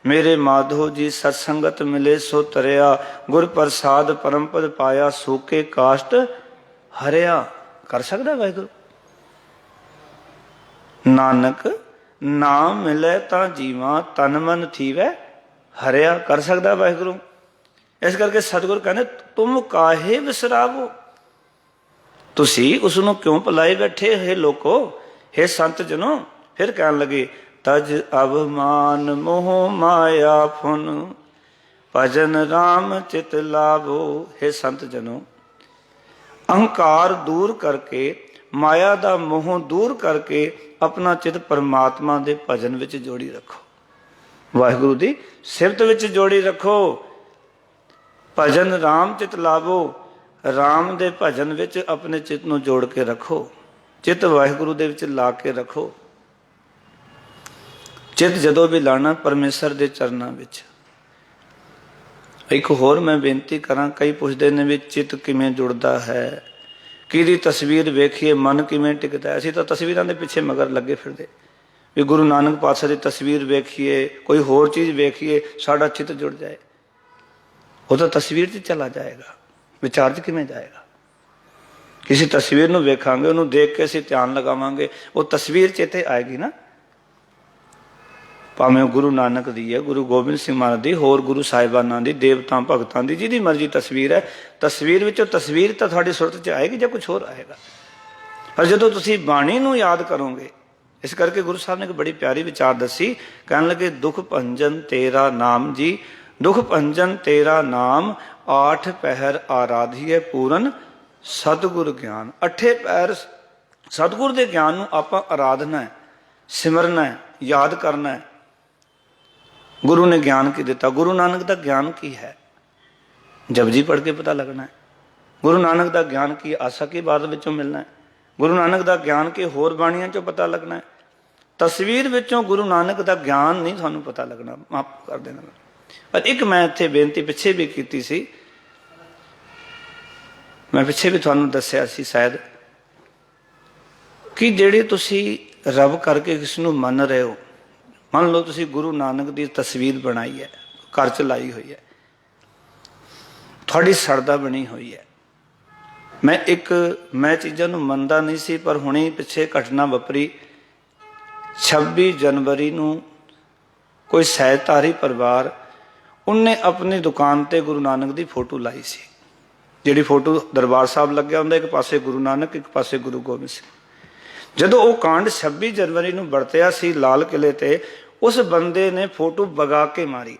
ਮੇਰੇ ਮਾਧੋ ਜੀ ਸਤਸੰਗਤ ਮਿਲੇ ਸੋ ਤਰਿਆ, ਗੁਰ ਪ੍ਰਸਾਦ ਪਰਮਪਦ ਪਾਇਆ, ਸੁੱਕੇ ਕਾਸ਼ਟ ਹਰਿਆ ਕਰ ਸਕਦਾ ਵਾਹਿਗੁਰੂ। ਨਾਨਕ ਨਾਮ ਮਿਲੇ ਤਾਂ ਜੀਵਾਂ, ਤਨ ਮਨ ਥੀਵੈ ਹਰਿਆ ਕਰ ਸਕਦਾ ਵਾਹਿਗੁਰੂ। ਇਸ ਕਰਕੇ ਸਤਿਗੁਰ ਕਹਿੰਦੇ ਤੁਮ ਕਾਹੇ ਵਿਸਰਾਵੋ, ਤੁਸੀਂ ਉਸ ਨੂੰ ਕਿਉਂ ਭੁਲਾਏ ਬੈਠੇ ਹੈ ਲੋਕੋ, ਹੈ ਸੰਤ ਜਨੋ। ਫਿਰ ਕਹਿਣ ਲੱਗੇ ਤਜ ਅਭਮਾਨ ਮੋਹ ਮਾਇਆ ਫੁਨ, ਭਜਨ ਰਾਮ ਚਿਤ ਲਾਭੋ। ਹੈ ਸੰਤ ਜਨੋ, ਅਹੰਕਾਰ ਦੂਰ ਕਰਕੇ, ਮਾਇਆ ਦਾ ਮੋਹ ਦੂਰ ਕਰਕੇ ਆਪਣਾ ਚਿਤ ਪਰਮਾਤਮਾ ਦੇ ਭਜਨ ਵਿੱਚ ਜੋੜੀ ਰੱਖੋ, ਵਾਹਿਗੁਰੂ ਦੀ ਸਿਫਤ ਵਿੱਚ ਜੋੜੀ ਰੱਖੋ। ਭਜਨ ਰਾਮ ਚਿਤ ਲਾਭੋ, ਰਾਮ ਦੇ ਭਜਨ ਵਿੱਚ ਆਪਣੇ ਚਿੱਤ ਨੂੰ ਜੋੜ ਕੇ ਰੱਖੋ, ਚਿੱਤ ਵਾਹਿਗੁਰੂ ਦੇ ਵਿੱਚ ਲਾ ਕੇ ਰੱਖੋ। ਚਿੱਤ ਜਦੋਂ ਵੀ ਲਾਣਾ ਪਰਮੇਸ਼ਰ ਦੇ ਚਰਨਾਂ ਵਿੱਚ। ਇੱਕ ਹੋਰ ਮੈਂ ਬੇਨਤੀ ਕਰਾਂ, ਕਈ ਪੁੱਛਦੇ ਨੇ ਵੀ ਚਿੱਤ ਕਿਵੇਂ ਜੁੜਦਾ ਹੈ, ਕਿਹਦੀ ਤਸਵੀਰ ਵੇਖੀਏ ਮਨ ਕਿਵੇਂ ਟਿਕਦਾ। ਅਸੀਂ ਤਾਂ ਤਸਵੀਰਾਂ ਦੇ ਪਿੱਛੇ ਮਗਰ ਲੱਗੇ ਫਿਰਦੇ ਵੀ ਗੁਰੂ ਨਾਨਕ ਪਾਤਸ਼ਾਹ ਦੀ ਤਸਵੀਰ ਵੇਖੀਏ, ਕੋਈ ਹੋਰ ਚੀਜ਼ ਵੇਖੀਏ, ਸਾਡਾ ਚਿੱਤ ਜੁੜ ਜਾਏ। ਉਹ ਤਾਂ ਤਸਵੀਰ 'ਚ ਚਲਾ ਜਾਏਗਾ, ਵਿਚਾਰ 'ਚ ਕਿਵੇਂ ਜਾਏਗਾ। ਕਿਸੇ ਤਸਵੀਰ ਨੂੰ ਵੇਖਾਂਗੇ, ਉਹਨੂੰ ਦੇਖ ਕੇ ਅਸੀਂ ਧਿਆਨ ਲਗਾਵਾਂਗੇ, ਉਹ ਤਸਵੀਰ ਚੇਤੇ ਆਏਗੀ ਨਾ। ਭਾਵੇਂ ਉਹ ਗੁਰੂ ਨਾਨਕ ਦੀ ਹੈ, ਗੁਰੂ ਗੋਬਿੰਦ ਸਿੰਘ ਮਹਾਰਾਜ ਦੀ, ਹੋਰ ਗੁਰੂ ਸਾਹਿਬਾਨਾਂ ਦੀ, ਦੇਵਤਾਂ ਭਗਤਾਂ ਦੀ, ਜਿਹਦੀ ਮਰਜ਼ੀ ਤਸਵੀਰ ਹੈ, ਤਸਵੀਰ ਵਿੱਚੋਂ ਤਸਵੀਰ ਤਾਂ ਤੁਹਾਡੀ ਸੁਰਤ 'ਚ ਆਏਗੀ ਜਾਂ ਕੁਛ ਹੋਰ ਆਏਗਾ। ਪਰ ਜਦੋਂ ਤੁਸੀਂ ਬਾਣੀ ਨੂੰ ਯਾਦ ਕਰੋਗੇ, ਇਸ ਕਰਕੇ ਗੁਰੂ ਸਾਹਿਬ ਨੇ ਇੱਕ ਬੜੀ ਪਿਆਰੀ ਵਿਚਾਰ ਦੱਸੀ, ਕਹਿਣ ਲੱਗੇ ਦੁਖ ਭੰਜਨ ਤੇਰਾ ਨਾਮ ਜੀ, ਦੁਖ ਭੰਜਨ ਤੇਰਾ ਨਾਮ, ਆਠ ਪਹਿਰ ਆਰਾਧੀਏ ਪੂਰਨ ਸਤਿਗੁਰ ਗਿਆਨ। ਅੱਠੇ ਪਹਿਰ ਸਤਿਗੁਰ ਦੇ ਗਿਆਨ ਨੂੰ ਆਪਾਂ ਆਰਾਧਨਾ ਹੈ, ਸਿਮਰਨਾ ਹੈ, ਯਾਦ ਕਰਨਾ ਹੈ। ਗੁਰੂ ਨੇ ਗਿਆਨ ਕੀ ਦਿੱਤਾ, ਗੁਰੂ ਨਾਨਕ ਦਾ ਗਿਆਨ ਕੀ ਹੈ, ਜਪਜੀ ਪੜ੍ਹ ਕੇ ਪਤਾ ਲੱਗਣਾ ਹੈ। ਗੁਰੂ ਨਾਨਕ ਦਾ ਗਿਆਨ ਕੀ ਆਸਾ ਕੀ ਬਾਤ ਵਿੱਚੋਂ ਮਿਲਣਾ ਹੈ। ਗੁਰੂ ਨਾਨਕ ਦਾ ਗਿਆਨ ਕੀ ਹੋਰ ਬਾਣੀਆਂ 'ਚੋਂ ਪਤਾ ਲੱਗਣਾ ਹੈ। ਤਸਵੀਰ ਵਿੱਚੋਂ ਗੁਰੂ ਨਾਨਕ ਦਾ ਗਿਆਨ ਨਹੀਂ ਤੁਹਾਨੂੰ ਪਤਾ ਲੱਗਣਾ, ਮਾਫ ਕਰ ਦੇਣਾ। ਪਰ ਇੱਕ ਮੈਂ ਇੱਥੇ ਬੇਨਤੀ ਪਿੱਛੇ ਵੀ ਕੀਤੀ ਸੀ, ਮੈਂ ਪਿੱਛੇ ਵੀ ਤੁਹਾਨੂੰ ਦੱਸਿਆ ਸੀ ਸ਼ਾਇਦ, ਕਿ ਜਿਹੜੇ ਤੁਸੀਂ ਰੱਬ ਕਰਕੇ ਕਿਸ ਨੂੰ ਮੰਨ ਰਹੇ ਹੋ, ਮੰਨ ਲਓ ਤੁਸੀਂ ਗੁਰੂ ਨਾਨਕ ਦੀ ਤਸਵੀਰ ਬਣਾਈ ਹੈ, ਘਰ 'ਚ ਲਾਈ ਹੋਈ ਹੈ, ਤੁਹਾਡੀ ਸਰਦਾ ਬਣੀ ਹੋਈ ਹੈ। ਮੈਂ ਚੀਜ਼ਾਂ ਨੂੰ ਮੰਨਦਾ ਨਹੀਂ ਸੀ, ਪਰ ਹੁਣੇ ਪਿੱਛੇ ਘਟਨਾ ਵਾਪਰੀ। 26 ਜਨਵਰੀ ਨੂੰ ਕੋਈ ਸਹਿਜਧਾਰੀ ਪਰਿਵਾਰ, ਉਹਨੇ ਆਪਣੀ ਦੁਕਾਨ ਤੇ ਗੁਰੂ ਨਾਨਕ ਦੀ ਫੋਟੋ ਲਾਈ ਸੀ। ਜਿਹੜੀ ਫੋਟੋ ਦਰਬਾਰ ਸਾਹਿਬ ਲੱਗਿਆ ਹੁੰਦਾ, ਇੱਕ ਪਾਸੇ ਗੁਰੂ ਨਾਨਕ, ਇੱਕ ਪਾਸੇ ਗੁਰੂ ਗੋਬਿੰਦ ਸਿੰਘ। ਜਦੋਂ ਉਹ ਕਾਂਡ 26 ਜਨਵਰੀ ਨੂੰ ਵਰਤਿਆ ਸੀ ਲਾਲ ਕਿਲੇ ਤੇ, ਉਸ ਬੰਦੇ ਨੇ ਫੋਟੋ ਵਗਾ ਕੇ ਮਾਰੀ।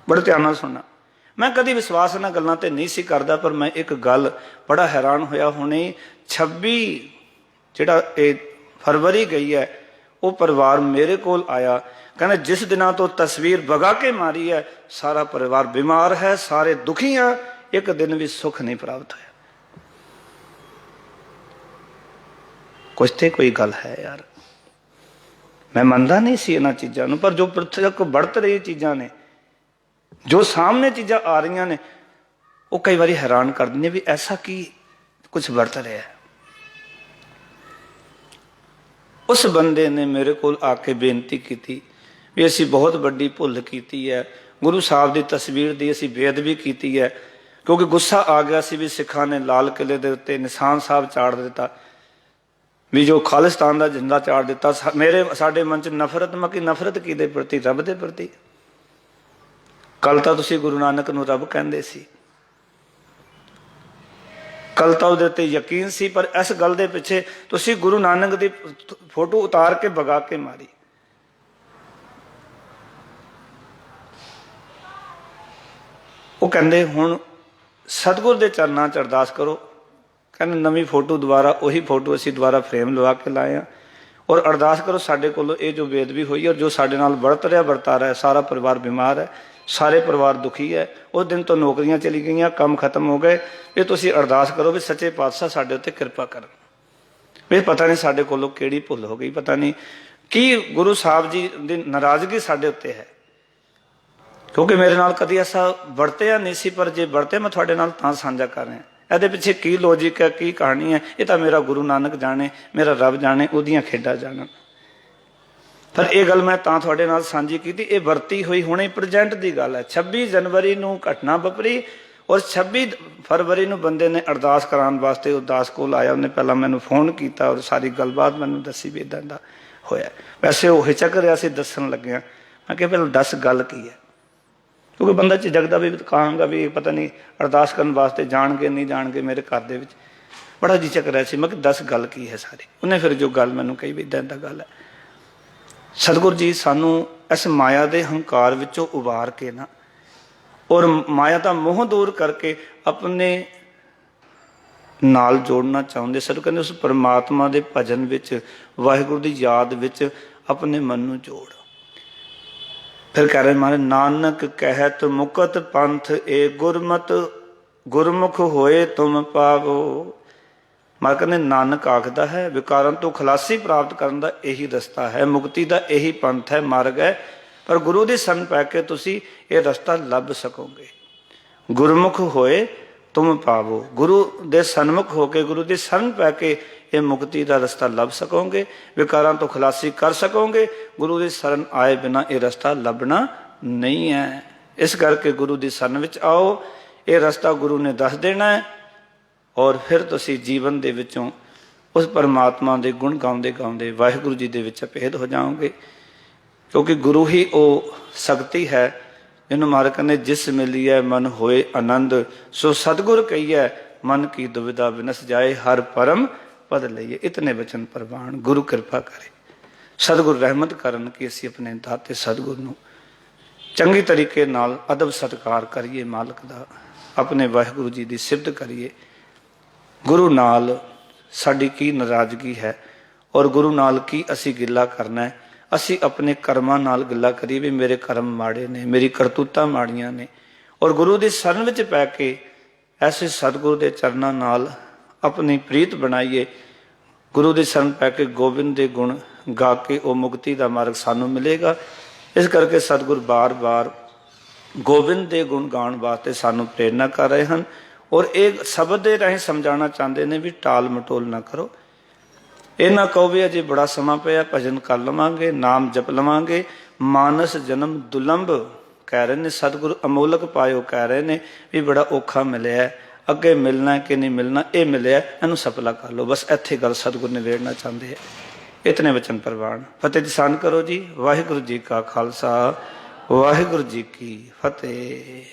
ਬੜੇ ਧਿਆਨ ਨਾਲ ਸੁਣਨਾ, ਮੈਂ ਕਦੀ ਵਿਸ਼ਵਾਸ ਇਹਨਾਂ ਗੱਲਾਂ ਤੇ ਨਹੀਂ ਸੀ ਕਰਦਾ, ਪਰ ਮੈਂ ਇੱਕ ਗੱਲ ਬੜਾ ਹੈਰਾਨ ਹੋਇਆ। ਹੁਣੇ 26 ਜਿਹੜਾ ਇਹ ਫਰਵਰੀ ਗਈ ਹੈ, ਉਹ ਪਰਿਵਾਰ ਮੇਰੇ ਕੋਲ ਆਇਆ, ਕਹਿੰਦਾ ਜਿਸ ਦਿਨਾਂ ਤੋਂ ਤਸਵੀਰ ਵਗਾ ਕੇ ਮਾਰੀ ਹੈ, ਸਾਰਾ ਪਰਿਵਾਰ ਬਿਮਾਰ ਹੈ, ਸਾਰੇ ਦੁਖੀ ਆ, ਇੱਕ ਦਿਨ ਵੀ ਸੁੱਖ ਨਹੀਂ ਪ੍ਰਾਪਤ ਹੋਇਆ। ਕੁਛ ਤੇ ਕੋਈ ਗੱਲ ਹੈ ਯਾਰ। ਮੈਂ ਮੰਨਦਾ ਨਹੀਂ ਸੀ ਇਹਨਾਂ ਚੀਜ਼ਾਂ ਨੂੰ, ਪਰ ਜੋ ਪ੍ਰਤੱਖ ਵਰਤ ਰਹੀ ਚੀਜ਼ਾਂ ਨੇ, ਜੋ ਸਾਹਮਣੇ ਚੀਜ਼ਾਂ ਆ ਰਹੀਆਂ ਨੇ, ਉਹ ਕਈ ਵਾਰੀ ਹੈਰਾਨ ਕਰ ਦਿੰਦੀਆਂ ਵੀ ਐਸਾ ਕੀ ਕੁਛ ਵਰਤ ਰਿਹਾ। ਉਸ ਬੰਦੇ ਨੇ ਮੇਰੇ ਕੋਲ ਆ ਕੇ ਬੇਨਤੀ ਕੀਤੀ ਵੀ ਅਸੀਂ ਬਹੁਤ ਵੱਡੀ ਭੁੱਲ ਕੀਤੀ ਹੈ, ਗੁਰੂ ਸਾਹਿਬ ਦੀ ਤਸਵੀਰ ਦੀ ਅਸੀਂ ਬੇਅਦਬੀ ਕੀਤੀ ਹੈ, ਕਿਉਂਕਿ ਗੁੱਸਾ ਆ ਗਿਆ ਸੀ ਵੀ ਸਿੱਖਾਂ ਨੇ ਲਾਲ ਕਿਲੇ ਦੇ ਉੱਤੇ ਨਿਸ਼ਾਨ ਸਾਹਿਬ ਚਾੜ ਦਿੱਤਾ। ਵੀ ਜੋ ਖਾਲਿਸਤਾਨ ਦਾ ਜਿੰਦਾ ਚਾੜ ਦਿੱਤਾ, ਮੇਰੇ ਸਾਡੇ ਮਨ 'ਚ ਨਫ਼ਰਤ, ਮੈਂ ਕਿ ਨਫ਼ਰਤ ਕਿਹਦੇ ਪ੍ਰਤੀ? ਰੱਬ ਦੇ ਪ੍ਰਤੀ। ਕੱਲ ਤਾਂ ਤੁਸੀਂ ਗੁਰੂ ਨਾਨਕ ਨੂੰ ਰੱਬ ਕਹਿੰਦੇ ਸੀ, ਕੱਲ ਤਾਂ ਉਹਦੇ ਉੱਤੇ ਯਕੀਨ ਸੀ, ਪਰ ਇਸ ਗੱਲ ਦੇ ਪਿੱਛੇ ਤੁਸੀਂ ਗੁਰੂ ਨਾਨਕ ਦੀ ਫੋਟੋ ਉਤਾਰ ਕੇ ਵਗਾ ਕੇ ਮਾਰੀ। ਉਹ ਕਹਿੰਦੇ ਹੁਣ ਸਤਿਗੁਰ ਦੇ ਚਰਨਾਂ 'ਚ ਅਰਦਾਸ ਕਰੋ। ਕਹਿੰਦੇ ਨਵੀਂ ਫੋਟੋ ਦੁਬਾਰਾ, ਉਹੀ ਫੋਟੋ ਅਸੀਂ ਦੁਬਾਰਾ ਫਰੇਮ ਲਵਾ ਕੇ ਲਾਏ ਹਾਂ, ਔਰ ਅਰਦਾਸ ਕਰੋ ਸਾਡੇ ਕੋਲੋਂ ਇਹ ਜੋ ਬੇਅਦਬੀ ਹੋਈ ਔਰ ਜੋ ਸਾਡੇ ਨਾਲ ਵਰਤ ਰਿਹਾ ਵਰਤਾ ਰਿਹਾ, ਸਾਰਾ ਪਰਿਵਾਰ ਬਿਮਾਰ ਹੈ, ਸਾਰੇ ਪਰਿਵਾਰ ਦੁਖੀ ਹੈ। ਉਸ ਦਿਨ ਤੋਂ ਨੌਕਰੀਆਂ ਚਲੀ ਗਈਆਂ, ਕੰਮ ਖਤਮ ਹੋ ਗਏ। ਇਹ ਤੁਸੀਂ ਅਰਦਾਸ ਕਰੋ ਵੀ ਸੱਚੇ ਪਾਤਸ਼ਾਹ ਸਾਡੇ ਉੱਤੇ ਕਿਰਪਾ ਕਰਨ। ਵੀ ਪਤਾ ਨਹੀਂ ਸਾਡੇ ਕੋਲੋਂ ਕਿਹੜੀ ਭੁੱਲ ਹੋ ਗਈ, ਪਤਾ ਨਹੀਂ ਕੀ ਗੁਰੂ ਸਾਹਿਬ ਜੀ ਦੀ ਨਾਰਾਜ਼ਗੀ ਸਾਡੇ ਉੱਤੇ ਹੈ, ਕਿਉਂਕਿ ਮੇਰੇ ਨਾਲ ਕਦੀ ਐਸਾ ਵਰਤਿਆ ਨਹੀਂ ਸੀ, ਪਰ ਜੇ ਵਰਤੇ ਮੈਂ ਤੁਹਾਡੇ ਨਾਲ ਤਾਂ ਸਾਂਝਾ ਕਰ ਰਿਹਾ। ਇਹਦੇ ਪਿੱਛੇ ਕੀ ਲੌਜਿਕ ਹੈ, ਕੀ ਕਹਾਣੀ ਹੈ, ਇਹ ਤਾਂ ਮੇਰਾ ਗੁਰੂ ਨਾਨਕ ਜਾਣੇ, ਮੇਰਾ ਰੱਬ ਜਾਣੇ, ਉਹਦੀਆਂ ਖੇਡਾਂ ਜਾਣਨ। ਪਰ ਇਹ ਗੱਲ ਮੈਂ ਤਾਂ ਤੁਹਾਡੇ ਨਾਲ ਸਾਂਝੀ ਕੀਤੀ, ਇਹ ਵਰਤੀ ਹੋਈ ਹੁਣੇ ਪ੍ਰੈਜੈਂਟ ਦੀ ਗੱਲ ਹੈ। 26 ਜਨਵਰੀ ਨੂੰ ਘਟਨਾ ਵਾਪਰੀ ਔਰ 26 ਫਰਵਰੀ ਨੂੰ ਬੰਦੇ ਨੇ ਅਰਦਾਸ ਕਰਾਉਣ ਵਾਸਤੇ ਉਹ ਦਾਸ ਕੋਲ ਆਇਆ। ਉਹਨੇ ਪਹਿਲਾਂ ਮੈਨੂੰ ਫੋਨ ਕੀਤਾ ਔਰ ਸਾਰੀ ਗੱਲਬਾਤ ਮੈਨੂੰ ਦੱਸੀ ਵੀ ਇੱਦਾਂ ਦਾ ਹੋਇਆ। ਵੈਸੇ ਉਹ ਹਿਚਕ ਰਿਹਾ ਸੀ ਦੱਸਣ ਲੱਗਿਆ। ਮੈਂ ਕਿਹਾ ਪਹਿਲਾਂ ਦੱਸ ਗੱਲ ਕੀ ਹੈ, ਕਿਉਂਕਿ ਬੰਦਾ ਝਿਜਕਦਾ ਵੀ ਕਹਾਂਗਾ ਵੀ ਪਤਾ ਨਹੀਂ ਅਰਦਾਸ ਕਰਨ ਵਾਸਤੇ ਜਾਣਗੇ ਨਹੀਂ ਜਾਣਗੇ, ਮੇਰੇ ਘਰ ਦੇ ਵਿੱਚ ਬੜਾ ਝਿਜਕ ਰਿਹਾ ਸੀ। ਮੈਂ ਕਿਹਾ ਦੱਸ ਗੱਲ ਕੀ ਹੈ ਸਾਰੀ। ਉਹਨੇ ਫਿਰ ਜੋ ਗੱਲ ਮੈਨੂੰ ਕਹੀ ਵੀ ਇੱਦਾਂ ਗੱਲ ਹੈ। ਸਤਿਗੁਰ ਜੀ ਸਾਨੂੰ ਇਸ ਮਾਇਆ ਦੇ ਹੰਕਾਰ ਵਿੱਚੋਂ ਉਬਾਰ ਕੇ ਨਾ, ਔਰ ਮਾਇਆ ਦਾ ਮੋਹ ਦੂਰ ਕਰਕੇ ਆਪਣੇ ਨਾਲ ਜੋੜਨਾ ਚਾਹੁੰਦੇ। ਸਤਿਗੁਰ ਕਹਿੰਦੇ ਉਸ ਪਰਮਾਤਮਾ ਦੇ ਭਜਨ ਵਿੱਚ, ਵਾਹਿਗੁਰੂ ਦੀ ਯਾਦ ਵਿੱਚ ਆਪਣੇ ਮਨ ਨੂੰ ਜੋੜ। ਫਿਰ ਕਹਿ ਰਹੇ ਮਹਾਰਾਜ ਨਾਨਕ ਕਹਿਤ ਮੁਕਤ ਪੰਥ ਏ ਗੁਰਮਤ, ਗੁਰਮੁਖ ਹੋਏ ਤੁਮ ਪਾਵੋ। ਮਹਾਰਾਜ ਕਹਿੰਦੇ ਨਾਨਕ ਆਖਦਾ ਹੈ ਵਿਕਾਰਾਂ ਤੋਂ ਖਲਾਸੀ ਪ੍ਰਾਪਤ ਕਰਨ ਦਾ ਇਹੀ ਰਸਤਾ ਹੈ, ਮੁਕਤੀ ਦਾ ਇਹੀ ਪੰਥ ਹੈ, ਮਾਰਗ ਹੈ। ਪਰ ਗੁਰੂ ਦੀ ਸ਼ਰਨ ਪੈ ਕੇ ਤੁਸੀਂ ਇਹ ਰਸਤਾ ਲੱਭ ਸਕੋਗੇ। ਗੁਰਮੁਖ ਹੋਏ ਤੁਮ ਪਾਵੋ, ਗੁਰੂ ਦੇ ਸਨਮੁਖ ਹੋ ਕੇ, ਗੁਰੂ ਦੀ ਸ਼ਰਨ ਪੈ ਕੇ ਇਹ ਮੁਕਤੀ ਦਾ ਰਸਤਾ ਲੱਭ ਸਕੋਗੇ, ਵਿਕਾਰਾਂ ਤੋਂ ਖਲਾਸੀ ਕਰ ਸਕੋਗੇ। ਗੁਰੂ ਦੀ ਸ਼ਰਨ ਆਏ ਬਿਨਾਂ ਇਹ ਰਸਤਾ ਲੱਭਣਾ ਨਹੀਂ ਹੈ। ਇਸ ਕਰਕੇ ਗੁਰੂ ਦੀ ਸ਼ਰਨ ਵਿੱਚ ਆਓ, ਇਹ ਰਸਤਾ ਗੁਰੂ ਨੇ ਦੱਸ ਦੇਣਾ ਹੈ, ਔਰ ਫਿਰ ਤੁਸੀਂ ਜੀਵਨ ਦੇ ਵਿੱਚੋਂ ਉਸ ਪਰਮਾਤਮਾ ਦੇ ਗੁਣ ਗਾਉਂਦੇ ਗਾਉਂਦੇ ਵਾਹਿਗੁਰੂ ਜੀ ਦੇ ਵਿੱਚ ਅਭੇਦ ਹੋ ਜਾਓਗੇ। ਕਿਉਂਕਿ ਗੁਰੂ ਹੀ ਉਹ ਸ਼ਕਤੀ ਹੈ ਇਹਨੂੰ ਮਹਾਰਾਜ ਕਹਿੰਦੇ ਜਿਸ ਮਿਲੀਐ ਮਨ ਹੋਏ ਆਨੰਦ, ਸੋ ਸਤਿਗੁਰ ਕਹੀਐ ਮਨ ਕੀ ਦੁਵਿਧਾ ਵਿਨਸ ਜਾਏ, ਹਰ ਪਰਮ ਪਦ ਲਈਏ। ਇਤਨੇ ਬਚਨ ਪ੍ਰਵਾਨ। ਗੁਰੂ ਕਿਰਪਾ ਕਰੇ, ਸਤਿਗੁਰ ਰਹਿਮਤ ਕਰਨ ਕਿ ਅਸੀਂ ਆਪਣੇ ਦਾਤੇ ਸਤਿਗੁਰ ਨੂੰ ਚੰਗੀ ਤਰੀਕੇ ਨਾਲ ਅਦਬ ਸਤਿਕਾਰ ਕਰੀਏ, ਮਾਲਕ ਦਾ ਆਪਣੇ ਵਾਹਿਗੁਰੂ ਜੀ ਦੀ ਸਿਫਤ ਕਰੀਏ। ਗੁਰੂ ਨਾਲ ਸਾਡੀ ਕੀ ਨਾਰਾਜ਼ਗੀ ਹੈ ਔਰ ਗੁਰੂ ਨਾਲ ਕੀ ਅਸੀਂ ਗਿੱਲਾ ਕਰਨਾ ਹੈ। ਅਸੀਂ ਆਪਣੇ ਕਰਮਾਂ ਨਾਲ ਗਿੱਲਾ ਕਰੀਏ ਵੀ ਮੇਰੇ ਕਰਮ ਮਾੜੇ ਨੇ, ਮੇਰੀ ਕਰਤੂਤਾਂ ਮਾੜੀਆਂ ਨੇ, ਔਰ ਗੁਰੂ ਦੀ ਸ਼ਰਨ ਵਿੱਚ ਪੈ ਕੇ ਐਸੇ ਸਤਿਗੁਰੂ ਦੇ ਚਰਨਾਂ ਨਾਲ ਆਪਣੀ ਪ੍ਰੀਤ ਬਣਾਈਏ। ਗੁਰੂ ਦੀ ਸ਼ਰਨ ਪੈ ਕੇ ਗੋਬਿੰਦ ਦੇ ਗੁਣ ਗਾ ਕੇ ਉਹ ਮੁਕਤੀ ਦਾ ਮਾਰਗ ਸਾਨੂੰ ਮਿਲੇਗਾ। ਇਸ ਕਰਕੇ ਸਤਿਗੁਰ ਬਾਰ-ਬਾਰ ਗੋਬਿੰਦ ਦੇ ਗੁਣ ਗਾਉਣ ਵਾਸਤੇ ਸਾਨੂੰ ਪ੍ਰੇਰਨਾ ਕਰ ਰਹੇ ਹਨ, ਔਰ ਇਹ ਸ਼ਬਦ ਦੇ ਰਾਹੀਂ ਸਮਝਾਉਣਾ ਚਾਹੁੰਦੇ ਨੇ ਵੀ ਟਾਲ ਮਟੋਲ ਨਾ ਕਰੋ। ਇਹ ਨਾ ਕਹੋ ਵੀ ਅਜੇ ਬੜਾ ਸਮਾਂ ਪਿਆ, ਭਜਨ ਕਰ ਲਵਾਂਗੇ, ਨਾਮ ਜਪ ਲਵਾਂਗੇ। ਮਾਨਸ ਜਨਮ ਦੁਲੰਭ ਕਹਿ ਰਹੇ ਨੇ, ਸਤਿਗੁਰੂ ਅਮੋਲਕ ਪਾਇਓ ਕਹਿ ਰਹੇ ਨੇ ਵੀ ਬੜਾ ਔਖਾ ਮਿਲਿਆ, ਅੱਗੇ ਮਿਲਣਾ ਕਿ ਨਹੀਂ ਮਿਲਣਾ, ਇਹ ਮਿਲਿਆ, ਇਹਨੂੰ ਸਫਲਾ ਕਰ ਲਓ। ਬਸ ਇੱਥੇ ਗੱਲ ਸਤਿਗੁਰ ਨਿਬੇੜਨਾ ਚਾਹੁੰਦੇ ਹੈ। ਇਤਨੇ ਵਚਨ ਪ੍ਰਵਾਨ। ਫਤਿਹ ਦਿਸਾਨ ਕਰੋ ਜੀ। ਵਾਹਿਗੁਰੂ ਜੀ ਕਾ ਖਾਲਸਾ, ਵਾਹਿਗੁਰੂ ਜੀ ਕੀ ਫਤਿਹ।